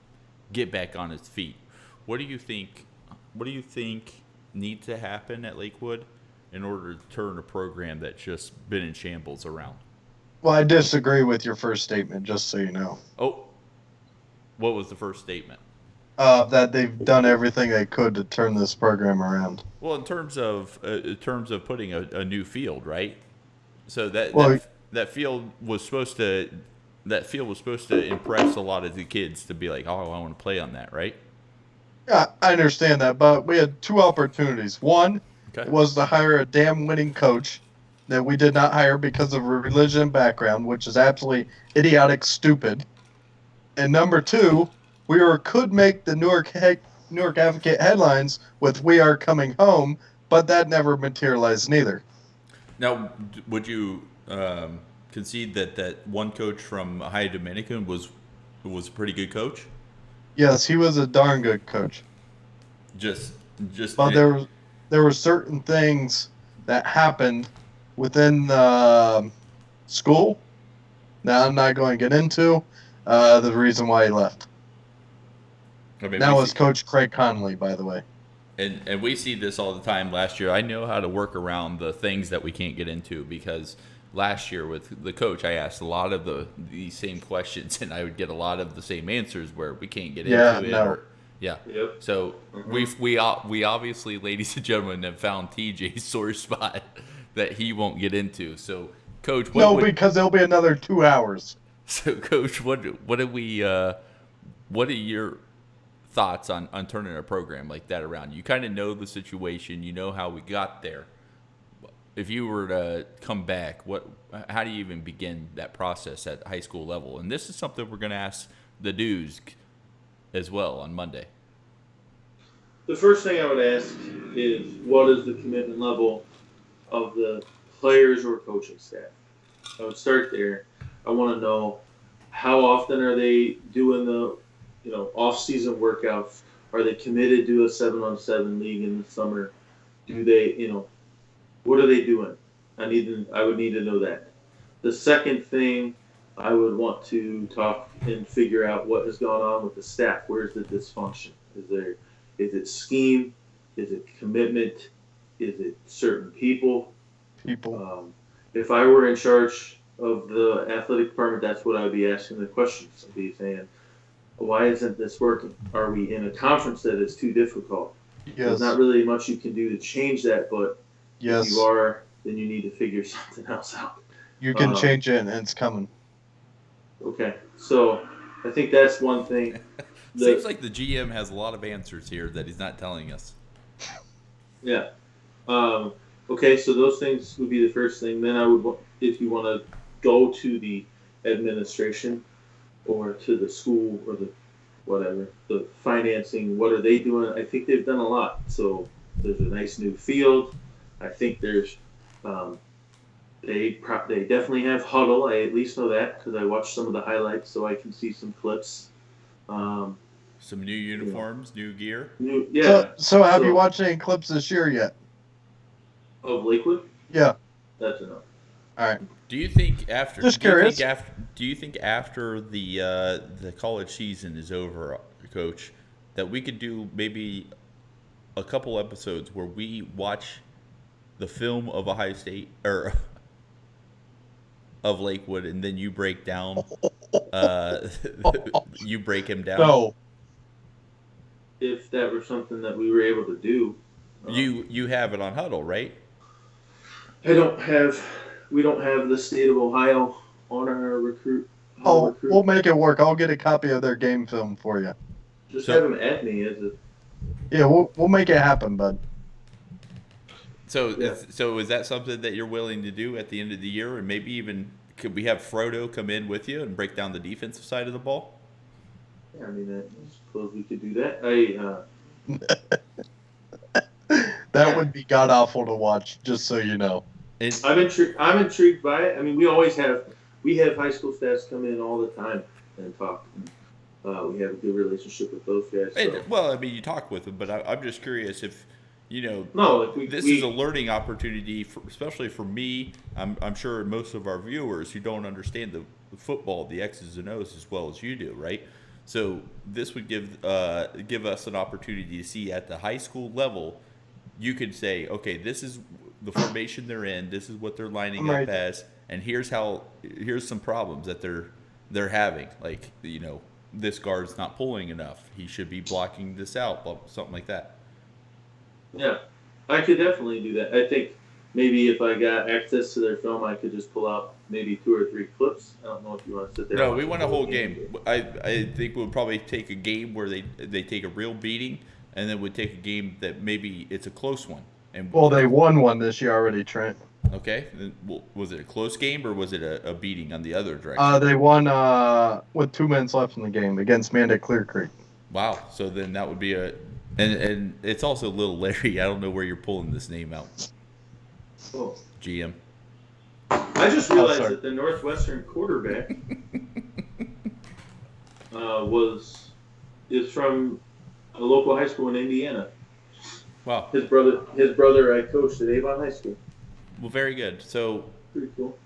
get back on its feet. What do you think needs to happen at Lakewood in order to turn a program that's just been in shambles around? Well, I disagree with your first statement, just so you know. Oh, what was the first statement? That they've done everything they could to turn this program around. Well, in terms of putting a new field, right? So that field was supposed to impress a lot of the kids to be like, oh, I want to play on that, right? Yeah, I understand that, but we had two opportunities. One was to hire a damn winning coach that we did not hire because of religion background, which is absolutely idiotic, stupid. And number two, could make the Newark Advocate headlines with "We Are Coming Home," but that never materialized neither. Now, would you concede that one coach from Ohio Dominican was a pretty good coach? Yes, he was a darn good coach. But there were certain things that happened within the school that I'm not going to get into. The reason why he left. That was Coach Craig Connolly, by the way. And we see this all the time. Last year, I know how to work around the things that we can't get into, because last year with the coach, I asked a lot of the same questions, and I would get a lot of the same answers where we can't get into it. No. Yeah. Yep. So we obviously, ladies and gentlemen, have found TJ's sore spot that he won't get into. So, Coach, because there'll be another 2 hours. So, Coach, what are your thoughts on turning a program like that around? You kind of know the situation, you know how we got there. If you were to come back, how do you even begin that process at high school level? And this is something we're going to ask the dudes as well on Monday. The first thing I would ask is, what is the commitment level of the players or coaching staff? I would start there. I want to know, how often are they doing the off-season workouts? Are they committed to a 7-on-7 league in the summer? Do they, what are they doing? I would need to know that. The second thing, I would want to talk and figure out what has gone on with the staff. Where's the dysfunction? Is it scheme? Is it commitment? Is it certain people? If I were in charge of the athletic department, that's what I would be asking the questions. I'd be saying, why isn't this working? Are we in a conference that is too difficult? Yes. There's not really much you can do to change that, but if you are, then you need to figure something else out. You can change it, and it's coming. Okay, so I think that's one thing. Seems like the GM has a lot of answers here that he's not telling us. Yeah. Um, okay, so those things would be the first thing. Then I would, if you want to go to the administration or to the school or the whatever, the financing, what are they doing? I think they've done a lot. So there's a nice new field. I think there's, um, they definitely have huddle. I at least know that because I watched some of the highlights, so I can see some clips. Um, Some new uniforms, new gear. yeah. So have you watched any clips this year yet? Of Lakewood? Yeah. That's enough. All right. Do you think after? Just curious. Do you think after the college season is over, Coach, that we could do maybe a couple episodes where we watch the film of Ohio State or of Lakewood, and then you break down, you break him down. No. If that were something that we were able to do, You have it on Huddle, right? we don't have the state of Ohio on our recruit. We'll make it work. I'll get a copy of their game film for you. Just have them at me as a. Yeah, we'll make it happen, bud. So is that something that you're willing to do at the end of the year, and maybe even could we have Frodo come in with you and break down the defensive side of the ball? Yeah, I mean, I suppose we could do that. That would be god awful to watch. Just so you know. I'm intrigued by it. I mean, we have high school stats come in all the time and talk. We have a good relationship with those guys. So. Well, I mean, you talk with them, but I'm just curious if this is a learning opportunity, especially for me. I'm sure most of our viewers who don't understand the football, the X's and O's as well as you do, right? So this would give us an opportunity to see at the high school level. You could say, okay, this is the formation they're in. This is what they're lining up as, and here's some problems that they're having. Like, this guard's not pulling enough. He should be blocking this out, something like that. Yeah, I could definitely do that. I think maybe if I got access to their film, I could just pull out maybe 2 or 3 clips. I don't know if you want to sit there. No, we want a whole game. I think we'll probably take a game where they take a real beating, and then we'd take a game that maybe it's a close one. And they won one this year already, Trent. Okay. Was it a close game or was it a beating on the other direction? They won with 2 minutes left in the game against Mandan Clear Creek. Wow. So then that would be and it's also Little Larry. I don't know where you're pulling this name out. Oh. GM. I just realized that the Northwestern quarterback is from a local high school in Indiana. Wow. His brother I coached at Avon High School. Well, very good. So pretty cool.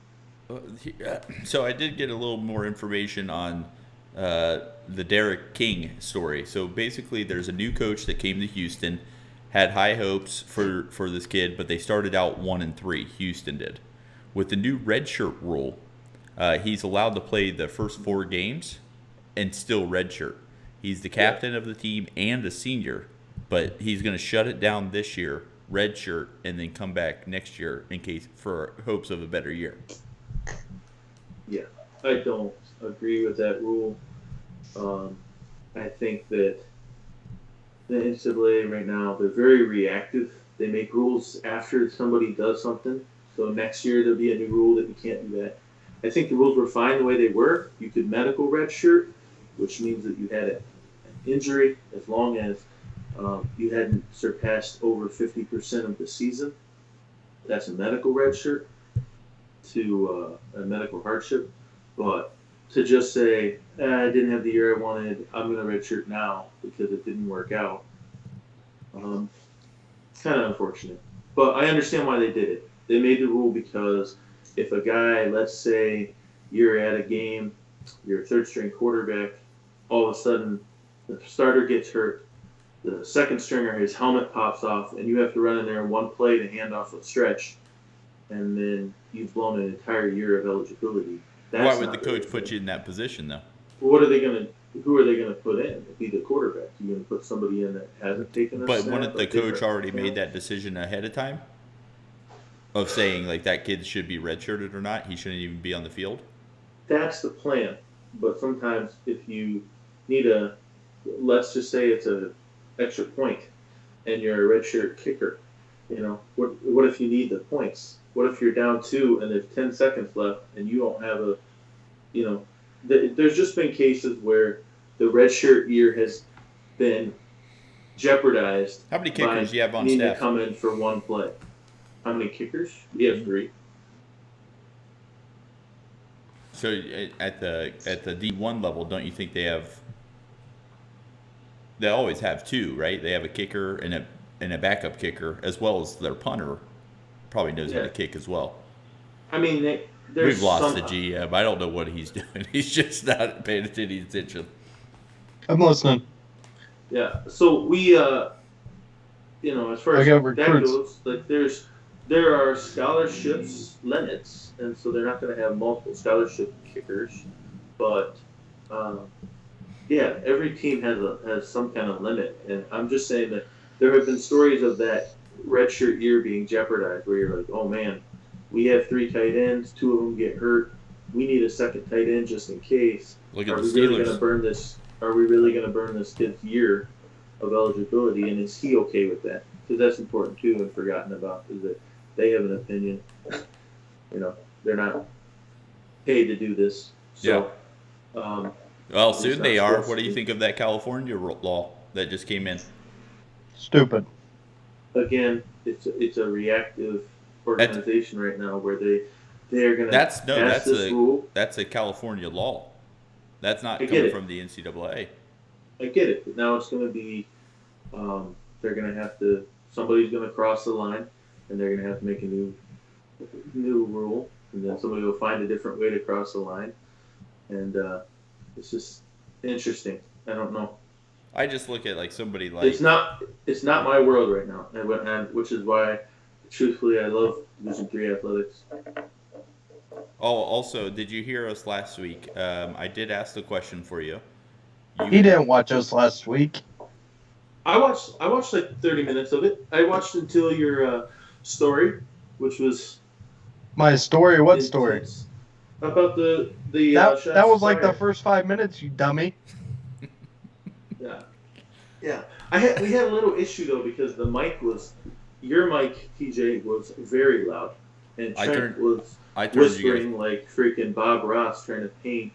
So I did get a little more information on the Derek King story. So basically, there's a new coach that came to Houston, had high hopes for this kid, but they started out 1-3. Houston did. With the new redshirt rule, he's allowed to play the first 4 games and still redshirt. He's the captain of the team and a senior, but he's going to shut it down this year, redshirt, and then come back next year for hopes of a better year. Yeah, I don't agree with that rule. I think that the NCAA right now, they're very reactive. They make rules after somebody does something. So next year there'll be a new rule that you can't do that. I think the rules were fine the way they were. You could medical redshirt, which means that you had an injury as long as you hadn't surpassed over 50% of the season. That's a medical redshirt to a medical hardship. But to just say, I didn't have the year I wanted, I'm going to redshirt now because it didn't work out, it's kind of unfortunate. But I understand why they did it. They made the rule because if a guy, let's say you're at a game, you're a third string quarterback, all of a sudden the starter gets hurt, the second stringer, his helmet pops off, and you have to run in there in one play to hand off a stretch, and then you've blown an entire year of eligibility. Why would the coach put you in that position, though? Who are they going to put in to be the quarterback? You're going to put somebody in that hasn't taken a snap? But wouldn't the coach already made that decision ahead of time? Of saying, like, that kid should be redshirted or not? He shouldn't even be on the field? That's the plan. but sometimes if you need let's just say it's a extra point, and you're a redshirt kicker, what if you need the points? What if you're down 2 and there's 10 seconds left and you don't have there's just been cases where the redshirt year has been jeopardized. How many kickers do you have on needing staff? to come in for one play. How many kickers? We have 3. So at the D1 level, don't you think they have? They always have 2, right? They have a kicker and a backup kicker, as well as their punter probably knows how to kick as well. I mean, we've lost the GM. I don't know what he's doing. He's just not paying any attention. I'm listening. Yeah. So we, as far as that goes, like there are scholarships limits, and so they're not going to have multiple scholarship kickers, but every team has some kind of limit, and I'm just saying that there have been stories of that redshirt year being jeopardized, where you're like, oh man, we have 3 tight ends, 2 of them get hurt, we need a second tight end just in case. Look at Are the we really Steelers. going to burn this? Are we really going to burn this kid's year of eligibility, and is he okay with that? Because that's important too, and forgotten about, is that they have an opinion. They're not paid to do this. So, well, soon they are. What do you think of that California law that just came in? Stupid. Again, it's a reactive organization right now where they're going to pass this rule. That's a California law. That's not coming from the NCAA. I get it, but now it's going to be they're going to have to, somebody's going to cross the line, and they're going to have to make a new rule, and then somebody will find a different way to cross the line, and it's just interesting. I don't know. I just look at like somebody like it's not my world right now, and which is why, truthfully, I love Division III athletics. Oh, also, did you hear us last week? I did ask the question for you. He didn't watch us last week. I watched like 30 minutes of it. I watched until your story, which was my story. What story? About the that was like the first 5 minutes, you dummy. Yeah. We had a little issue though, because the mic your mic, TJ, was very loud, and Trent was whispering like freaking Bob Ross trying to paint,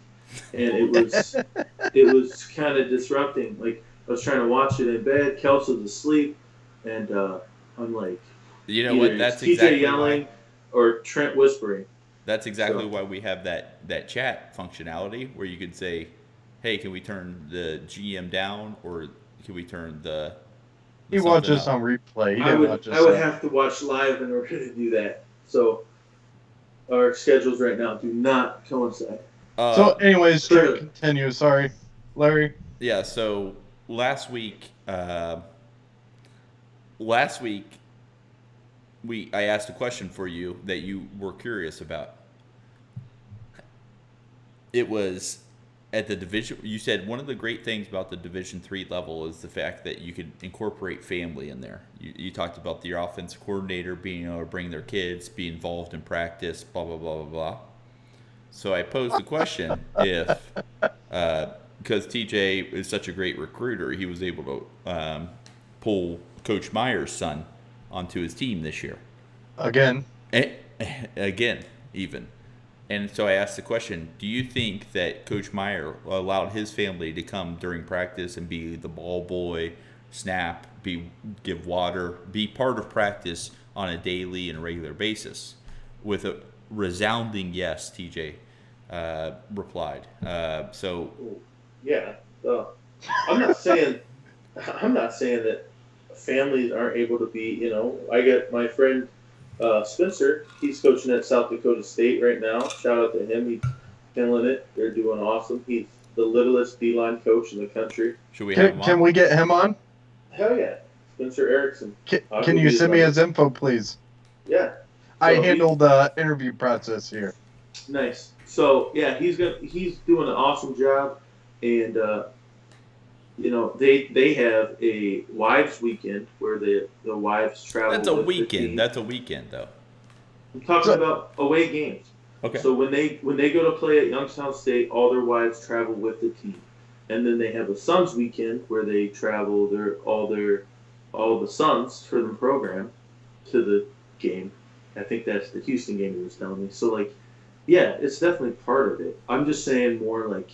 and it was kind of disrupting. Like, I was trying to watch it in bed. Kels was asleep, and I'm like, you know what? That's TJ exactly yelling or Trent whispering. That's exactly why we have that chat functionality where you could say, "Hey, can we turn the GM down, or can we turn the?" He watches on replay. I would have to watch live in order to do that. So our schedules right now do not coincide. So, anyways, continue. Sorry, Larry. Yeah. So last week, I asked a question for you that you were curious about. It was at the division. You said one of the great things about the Division III level is the fact that you could incorporate family in there. You talked about your offensive coordinator being able to bring their kids, be involved in practice, blah blah blah blah blah. So I posed the question if, because TJ is such a great recruiter, he was able to pull Coach Meyer's son onto his team this year. Again. Even. And so I asked the question, do you think that Coach Meyer allowed his family to come during practice and be the ball boy, snap, give water, be part of practice on a daily and regular basis? With a resounding yes, TJ replied. Yeah. I'm not saying that families aren't able to be, I got my friend Spencer, he's coaching at South Dakota State right now. Shout out to him. He's killing it. They're doing awesome. He's the littlest D-line coach in the country. Should we have him on? Can we get him on? Hell yeah. Spencer Erickson. Can you send me his info, please? Yeah. I handle the interview process here. Nice. So, yeah, he's doing an awesome job. And, they have a wives weekend where the wives travel. That's a weekend. That's a weekend, though. I'm talking about away games. Okay. So when they go to play at Youngstown State, all their wives travel with the team, and then they have a sons weekend where they travel all the sons for the program to the game. I think that's the Houston game he was telling me. So like, yeah, it's definitely part of it. I'm just saying more like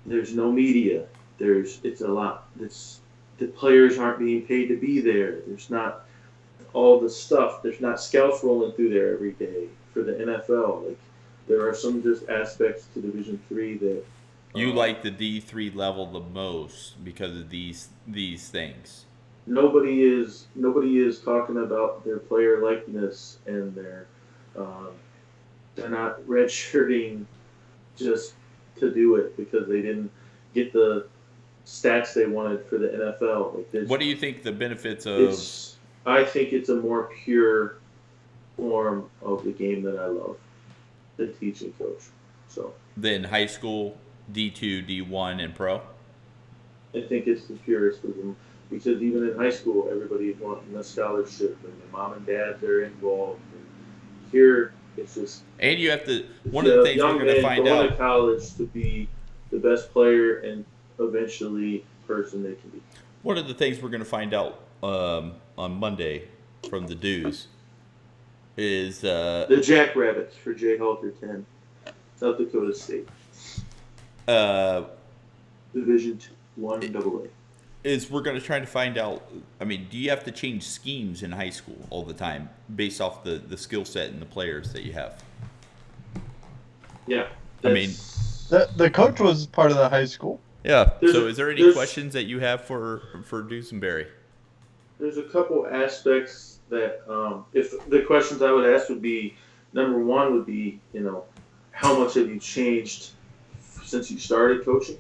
there's no media. It's a lot. It's the players aren't being paid to be there. There's not all the stuff. There's not scouts rolling through there every day for the NFL. Like there are some just aspects to Division III that You like the D3 level the most because of these things. nobody is talking about their player likeness and um, they're not redshirting just to do it because they didn't get the stats they wanted for the NFL. Like What do you think the benefits of I think it's a more pure form of the game that I love, the teaching coach. So than high school, D2, D1, and pro? I think it's the purest of them because even in high school, everybody's wanting a scholarship and the mom and dad are involved. And here, it's just And you have to. One of the things we're young going to man find going out. to college to be the best player and eventually person they can be. One of the things we're going to find out on Monday from the dues is The Jackrabbits for Jay Halter 10, South Dakota State, Division 1 AA. is we're going to try to find out. I mean, do you have to change schemes in high school all the time based off the skill set and the players that you have? Yeah. I mean, The coach was part of the high school. Yeah. There's So, a- is there any there's- questions that you have for Dusenberry? There's a couple aspects that, if the questions I would ask would be, number one would be, how much have you changed since you started coaching?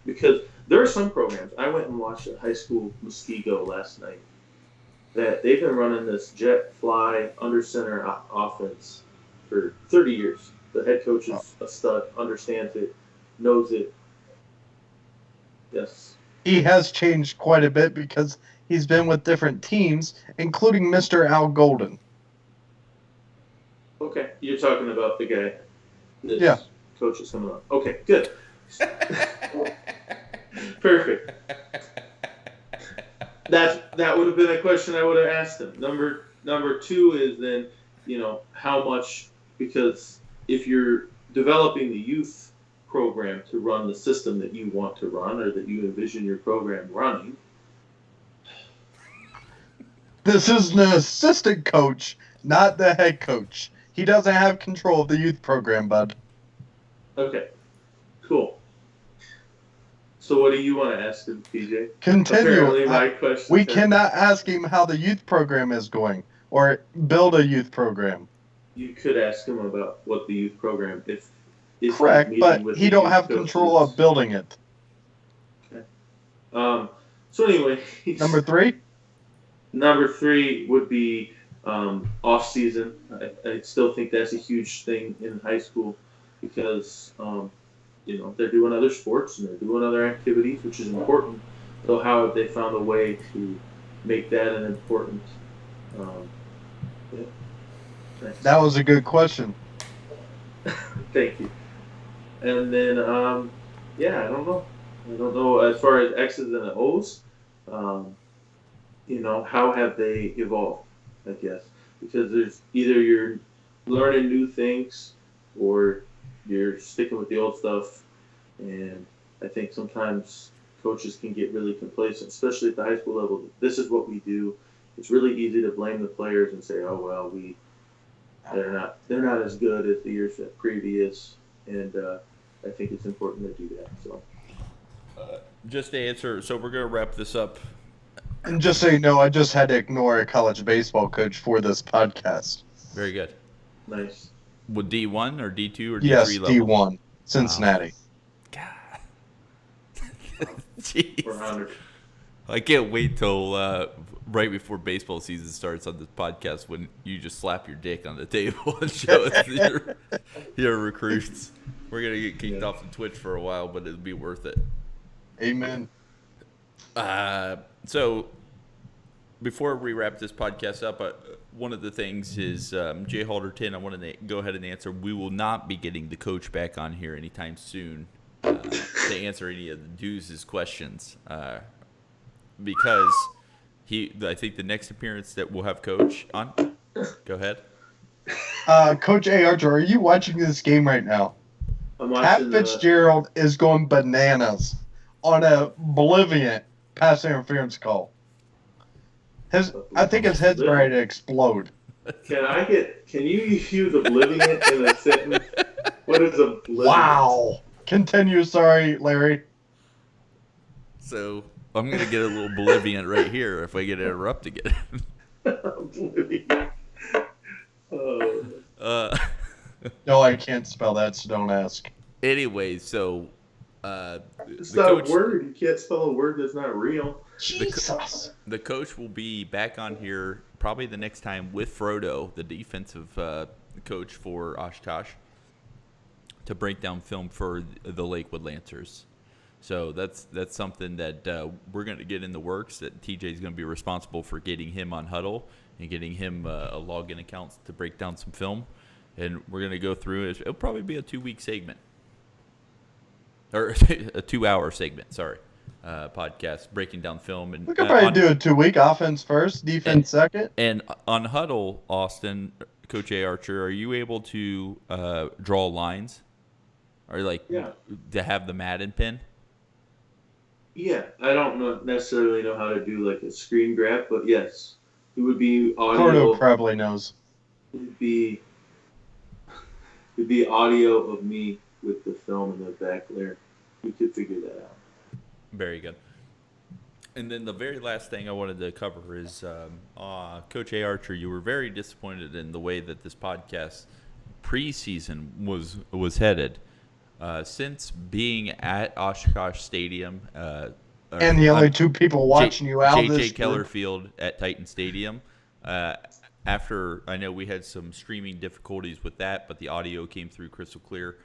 Because there are some programs. I went and watched a high school Muskego last night that they've been running this jet fly under center offense for 30 years. The head coach is a stud, understands it, knows it. Yes. He has changed quite a bit because he's been with different teams, including Mr. Al Golden. Okay, you're talking about the guy. This Yeah. Coach is coming up. Okay, good. Perfect. That would have been a question I would have asked him. Number two is then, how much, because if you're developing the youth program to run the system that you want to run or that you envision your program running. This is an assistant coach, not the head coach. He doesn't have control of the youth program, bud. Okay, cool. So what do you want to ask him, PJ? Continue. Apparently my question. We cannot ask him how the youth program is going or build a youth program. You could ask him about what the youth program if Correct, he's but meeting with he the don't youth have coaches. control of building it. So anyway, Number 3? Number 3 would be off season. I still think that's a huge thing in high school because they're doing other sports and they're doing other activities, which is important. So how have they found a way to make that an important? Thanks. That was a good question. Thank you. And then I don't know. I don't know as far as X's and O's. How have they evolved? I guess because there's either you're learning new things or you're sticking with the old stuff, and I think sometimes coaches can get really complacent, especially at the high school level. This is what we do. It's really easy to blame the players and say, "Oh well, they're not as good as the years previous," and I think it's important to do that. So, Just to answer, so we're going to wrap this up. And just so you know, I just had to ignore a college baseball coach for this podcast. Very good. nice. With D1 or D2 or D3 Yes, level? D1, Cincinnati. God. Jeez. We're honored. I can't wait till right before baseball season starts on this podcast when you just slap your dick on the table and show us your recruits. We're going to get kicked off the Twitch for a while, but it'll be worth it. Amen. So before we wrap this podcast up, one of the things is Jay Halderton. I want to go ahead and answer. We will not be getting the coach back on here anytime soon to answer any of the Deuce's questions because I think the next appearance that we'll have Coach on. Go ahead. Coach A. Archer, are you watching this game right now? I'm Pat watching Fitzgerald is going bananas on a oblivion pass interference call. I think his head's ready to explode. Can you use oblivion in a sentence? What is oblivion? Wow. Continue, sorry, Larry. So I'm going to get a little Bolivian right here if I get interrupted again. Oblivion. Oh. No, I can't spell that, so don't ask. Anyway, so It's not a word. You can't spell a word that's not real. Jesus. The coach will be back on here probably the next time with Frodo, the defensive coach for Oshkosh, to break down film for the Lakewood Lancers. So that's something that we're going to get in the works, that TJ is going to be responsible for getting him on Huddle and getting him a login account to break down some film. And we're going to go through it. It'll probably be a 2-week segment. Or a 2-hour segment, sorry. Podcast breaking down film. And we could probably do a 2-week offense first, defense second. And on Huddle, Austin, Coach A. Archer, are you able to draw lines? Or to have the Madden pin? Yeah, I don't necessarily know how to do like a screen grab, but yes, it would be audio. Frodo probably knows. It'd be audio of me with the film in the back there. We could figure that out. Very good. And then the very last thing I wanted to cover is Coach A. Archer, you were very disappointed in the way that this podcast preseason was headed. Since being at Oshkosh Stadium, and the only two people watching you out J.J. this Keller Field at Titan Stadium, after I know we had some streaming difficulties with that, but the audio came through crystal clear,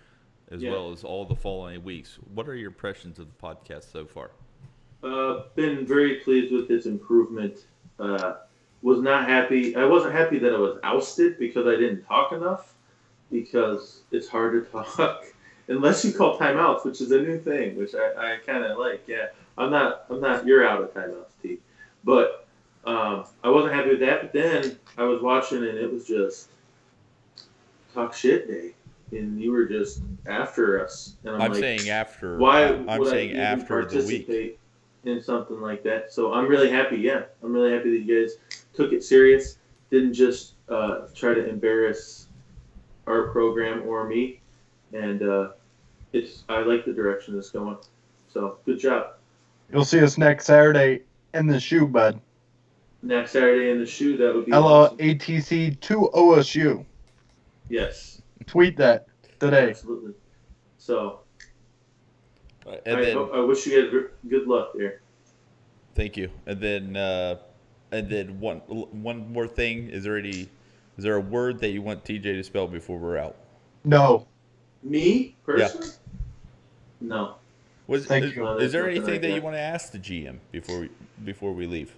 as well as all the following weeks. What are your impressions of the podcast so far? Been very pleased with its improvement. Was not happy. I wasn't happy that I was ousted because I didn't talk enough, because it's hard to talk unless you call timeouts, which is a new thing, which I kind of like. Yeah, I'm not. You're out of timeouts, T. But I wasn't happy with that. But then I was watching, and it was just talk shit day, and you were just after us. And I'm like, saying after. Why? I'm saying after the week. In something like that. So I'm really happy. Yeah, I'm really happy that you guys took it serious. Didn't just try to embarrass our program or me. And I like the direction it's going. So good job. You'll see us next Saturday in the shoe, bud. Next Saturday in the shoe, that would be LLATC awesome. To OSU. Yes. Tweet that today. Absolutely. So I wish you guys good luck there. Thank you. And then one more thing. Is there a word that you want TJ to spell before we're out? No. Me personally? Yeah. No. Thank you. Is there anything that you want to ask the GM before we leave?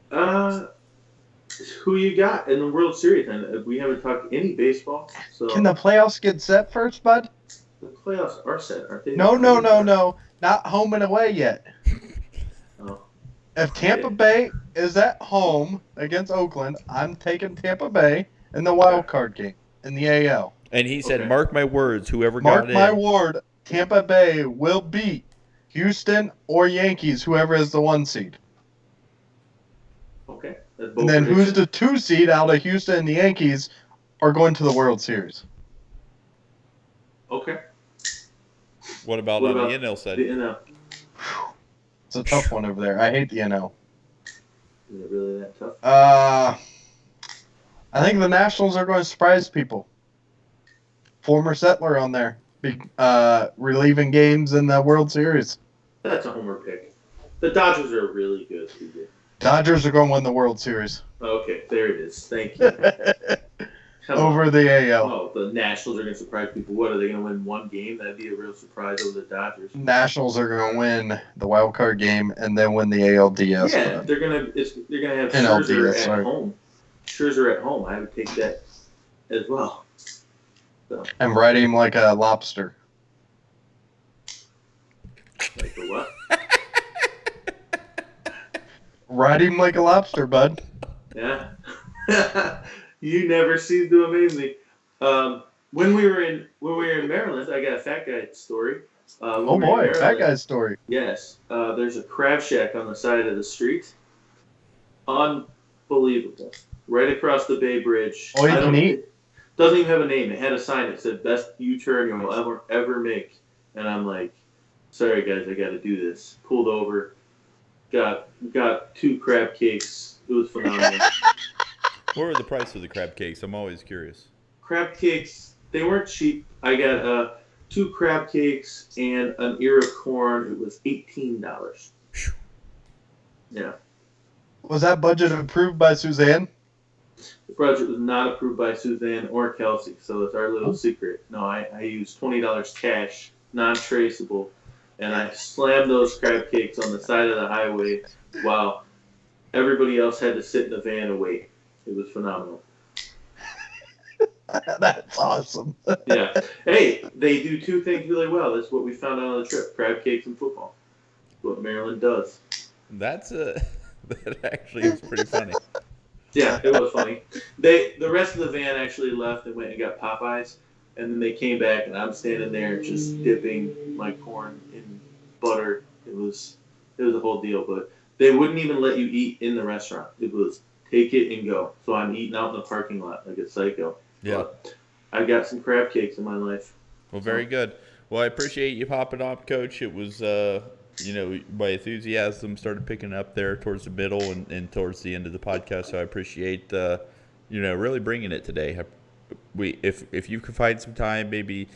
Who you got in the World Series? And we haven't talked any baseball. So can the playoffs get set first, bud? The playoffs are set, aren't they? No. Not home and away yet. Oh. If Tampa Bay is at home against Oakland, I'm taking Tampa Bay in the wild card game in the AL. And he said, mark my words, whoever mark got in. my word, Tampa Bay will beat Houston or Yankees, whoever is the 1 seed. Okay. And then who's the 2 seed out of Houston and the Yankees are going to the World Series. Okay. What about on the NL side? The NL. It's a tough one over there. I hate the NL. Is it really that tough? I think the Nationals are going to surprise people. Former Settler on there, relieving games in the World Series. That's a homer pick. The Dodgers are really good. Dodgers are going to win the World Series. Okay, there it is. Thank you. Come on. over the AL. Oh, the Nationals are going to surprise people. What, are they going to win one game? That'd be a real surprise over the Dodgers. Nationals are going to win the wild card game and then win the ALDS. Yeah, bud. they're gonna have NLDS, Scherzer at sorry. home. Scherzer at home. I would take that as well. So, And ride him like a lobster. like the what? Ride him like a lobster, bud. Yeah. You never cease to amaze me. When we were in Maryland, I got a fat guy story. Oh boy, that guy's story. Yes. There's a crab shack on the side of the street. Unbelievable. Right across the Bay Bridge. Oh, you can eat? Doesn't even have a name. It had a sign that said "Best U-turn you'll ever make." And I'm like, sorry guys, I got to do this. Pulled over. Got 2 crab cakes. It was phenomenal. What were the price of the crab cakes? I'm always curious. Crab cakes, they weren't cheap. I got 2 crab cakes and an ear of corn. It was $18. Yeah. Was that budget approved by Suzanne? The budget was not approved by Suzanne or Kelsey, so it's our little secret. No, I used $20 cash, non-traceable, and I slammed those crab cakes on the side of the highway while everybody else had to sit in the van and wait. It was phenomenal. That's awesome. Yeah. Hey, they do 2 things really well. That's what we found out on the trip: crab cakes and football. That's what Maryland does. That actually is pretty funny. Yeah, it was funny. The rest of the van actually left and went and got Popeyes, and then they came back, and I'm standing there just dipping my corn in butter. It was a whole deal, but they wouldn't even let you eat in the restaurant. It was take it and go. So I'm eating out in the parking lot like a psycho. Yeah. But I got some crab cakes in my life. Well, very good. Well, I appreciate you popping up, Coach. It was, my enthusiasm started picking up there towards the middle and towards the end of the podcast. So I appreciate, really bringing it today. If you could find some time, maybe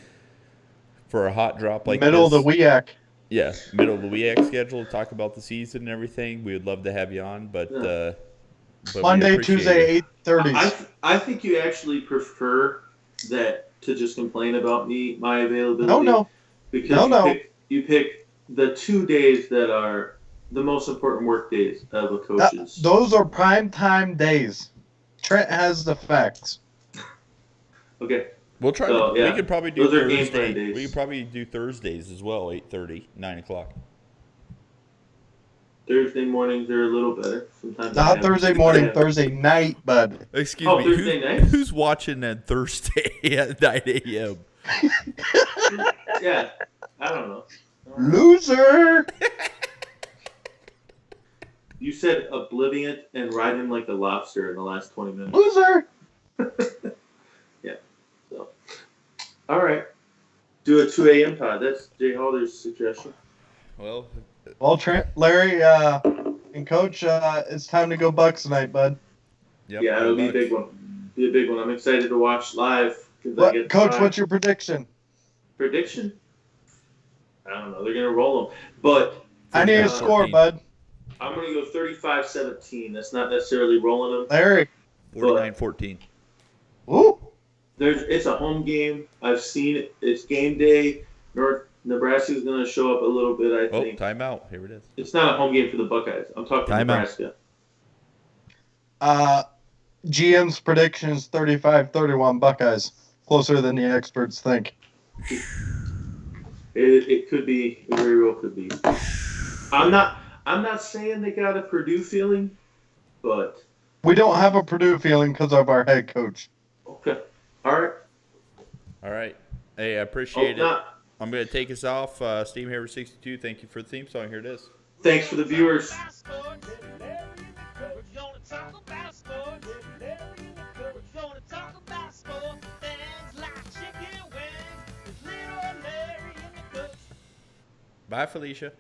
for a hot drop like Middle this, of the WEAC. Yeah, middle of the WEAC schedule, talk about the season and everything. We would love to have you on, but Monday, Tuesday, 8:30. I think you actually prefer that to just complain about my availability. No. Because you pick the 2 days that are the most important work days of a coach's. Those are prime time days. Trent has the facts. Okay. We'll try. We could probably do Those are game Thursday. plan days. We could probably do Thursdays as well. 8:30, 9 o'clock. Thursday mornings are a little better. Sometimes Not Thursday morning, Thursday night, bud. Excuse me. Thursday night? Who's watching on Thursday at 9 a.m.? Yeah, I don't know. Loser! You said oblivion and ride him like a lobster in the last 20 minutes. Loser! Yeah. So, all right. Do a 2 a.m. pod. That's Jay Halder's suggestion. Well, Trent, Larry, and Coach, it's time to go Bucks tonight, bud. yep, Yeah, it'll be a big one. Be a big one. I'm excited to watch live. Coach, what's your prediction? prediction? I don't know. They're going to roll them. But I need a score, bud. I'm going to go 35-17. That's not necessarily rolling them. Larry. 49-14. Ooh. It's a home game. I've seen it. It's game day. Nebraska's going to show up a little bit, I think. Timeout. Here it is. It's not a home game for the Buckeyes. I'm talking Nebraska. GM's prediction is 35-31 Buckeyes. Closer than the experts think. It could be. It very well could be. I'm not saying they got a Purdue feeling, but we don't have a Purdue feeling because of our head coach. Okay. All right. Hey, I appreciate it. Not. I'm going to take us off. Steam Haver 62, thank you for the theme song. Here it is. Thanks for the viewers. Bye, Felicia.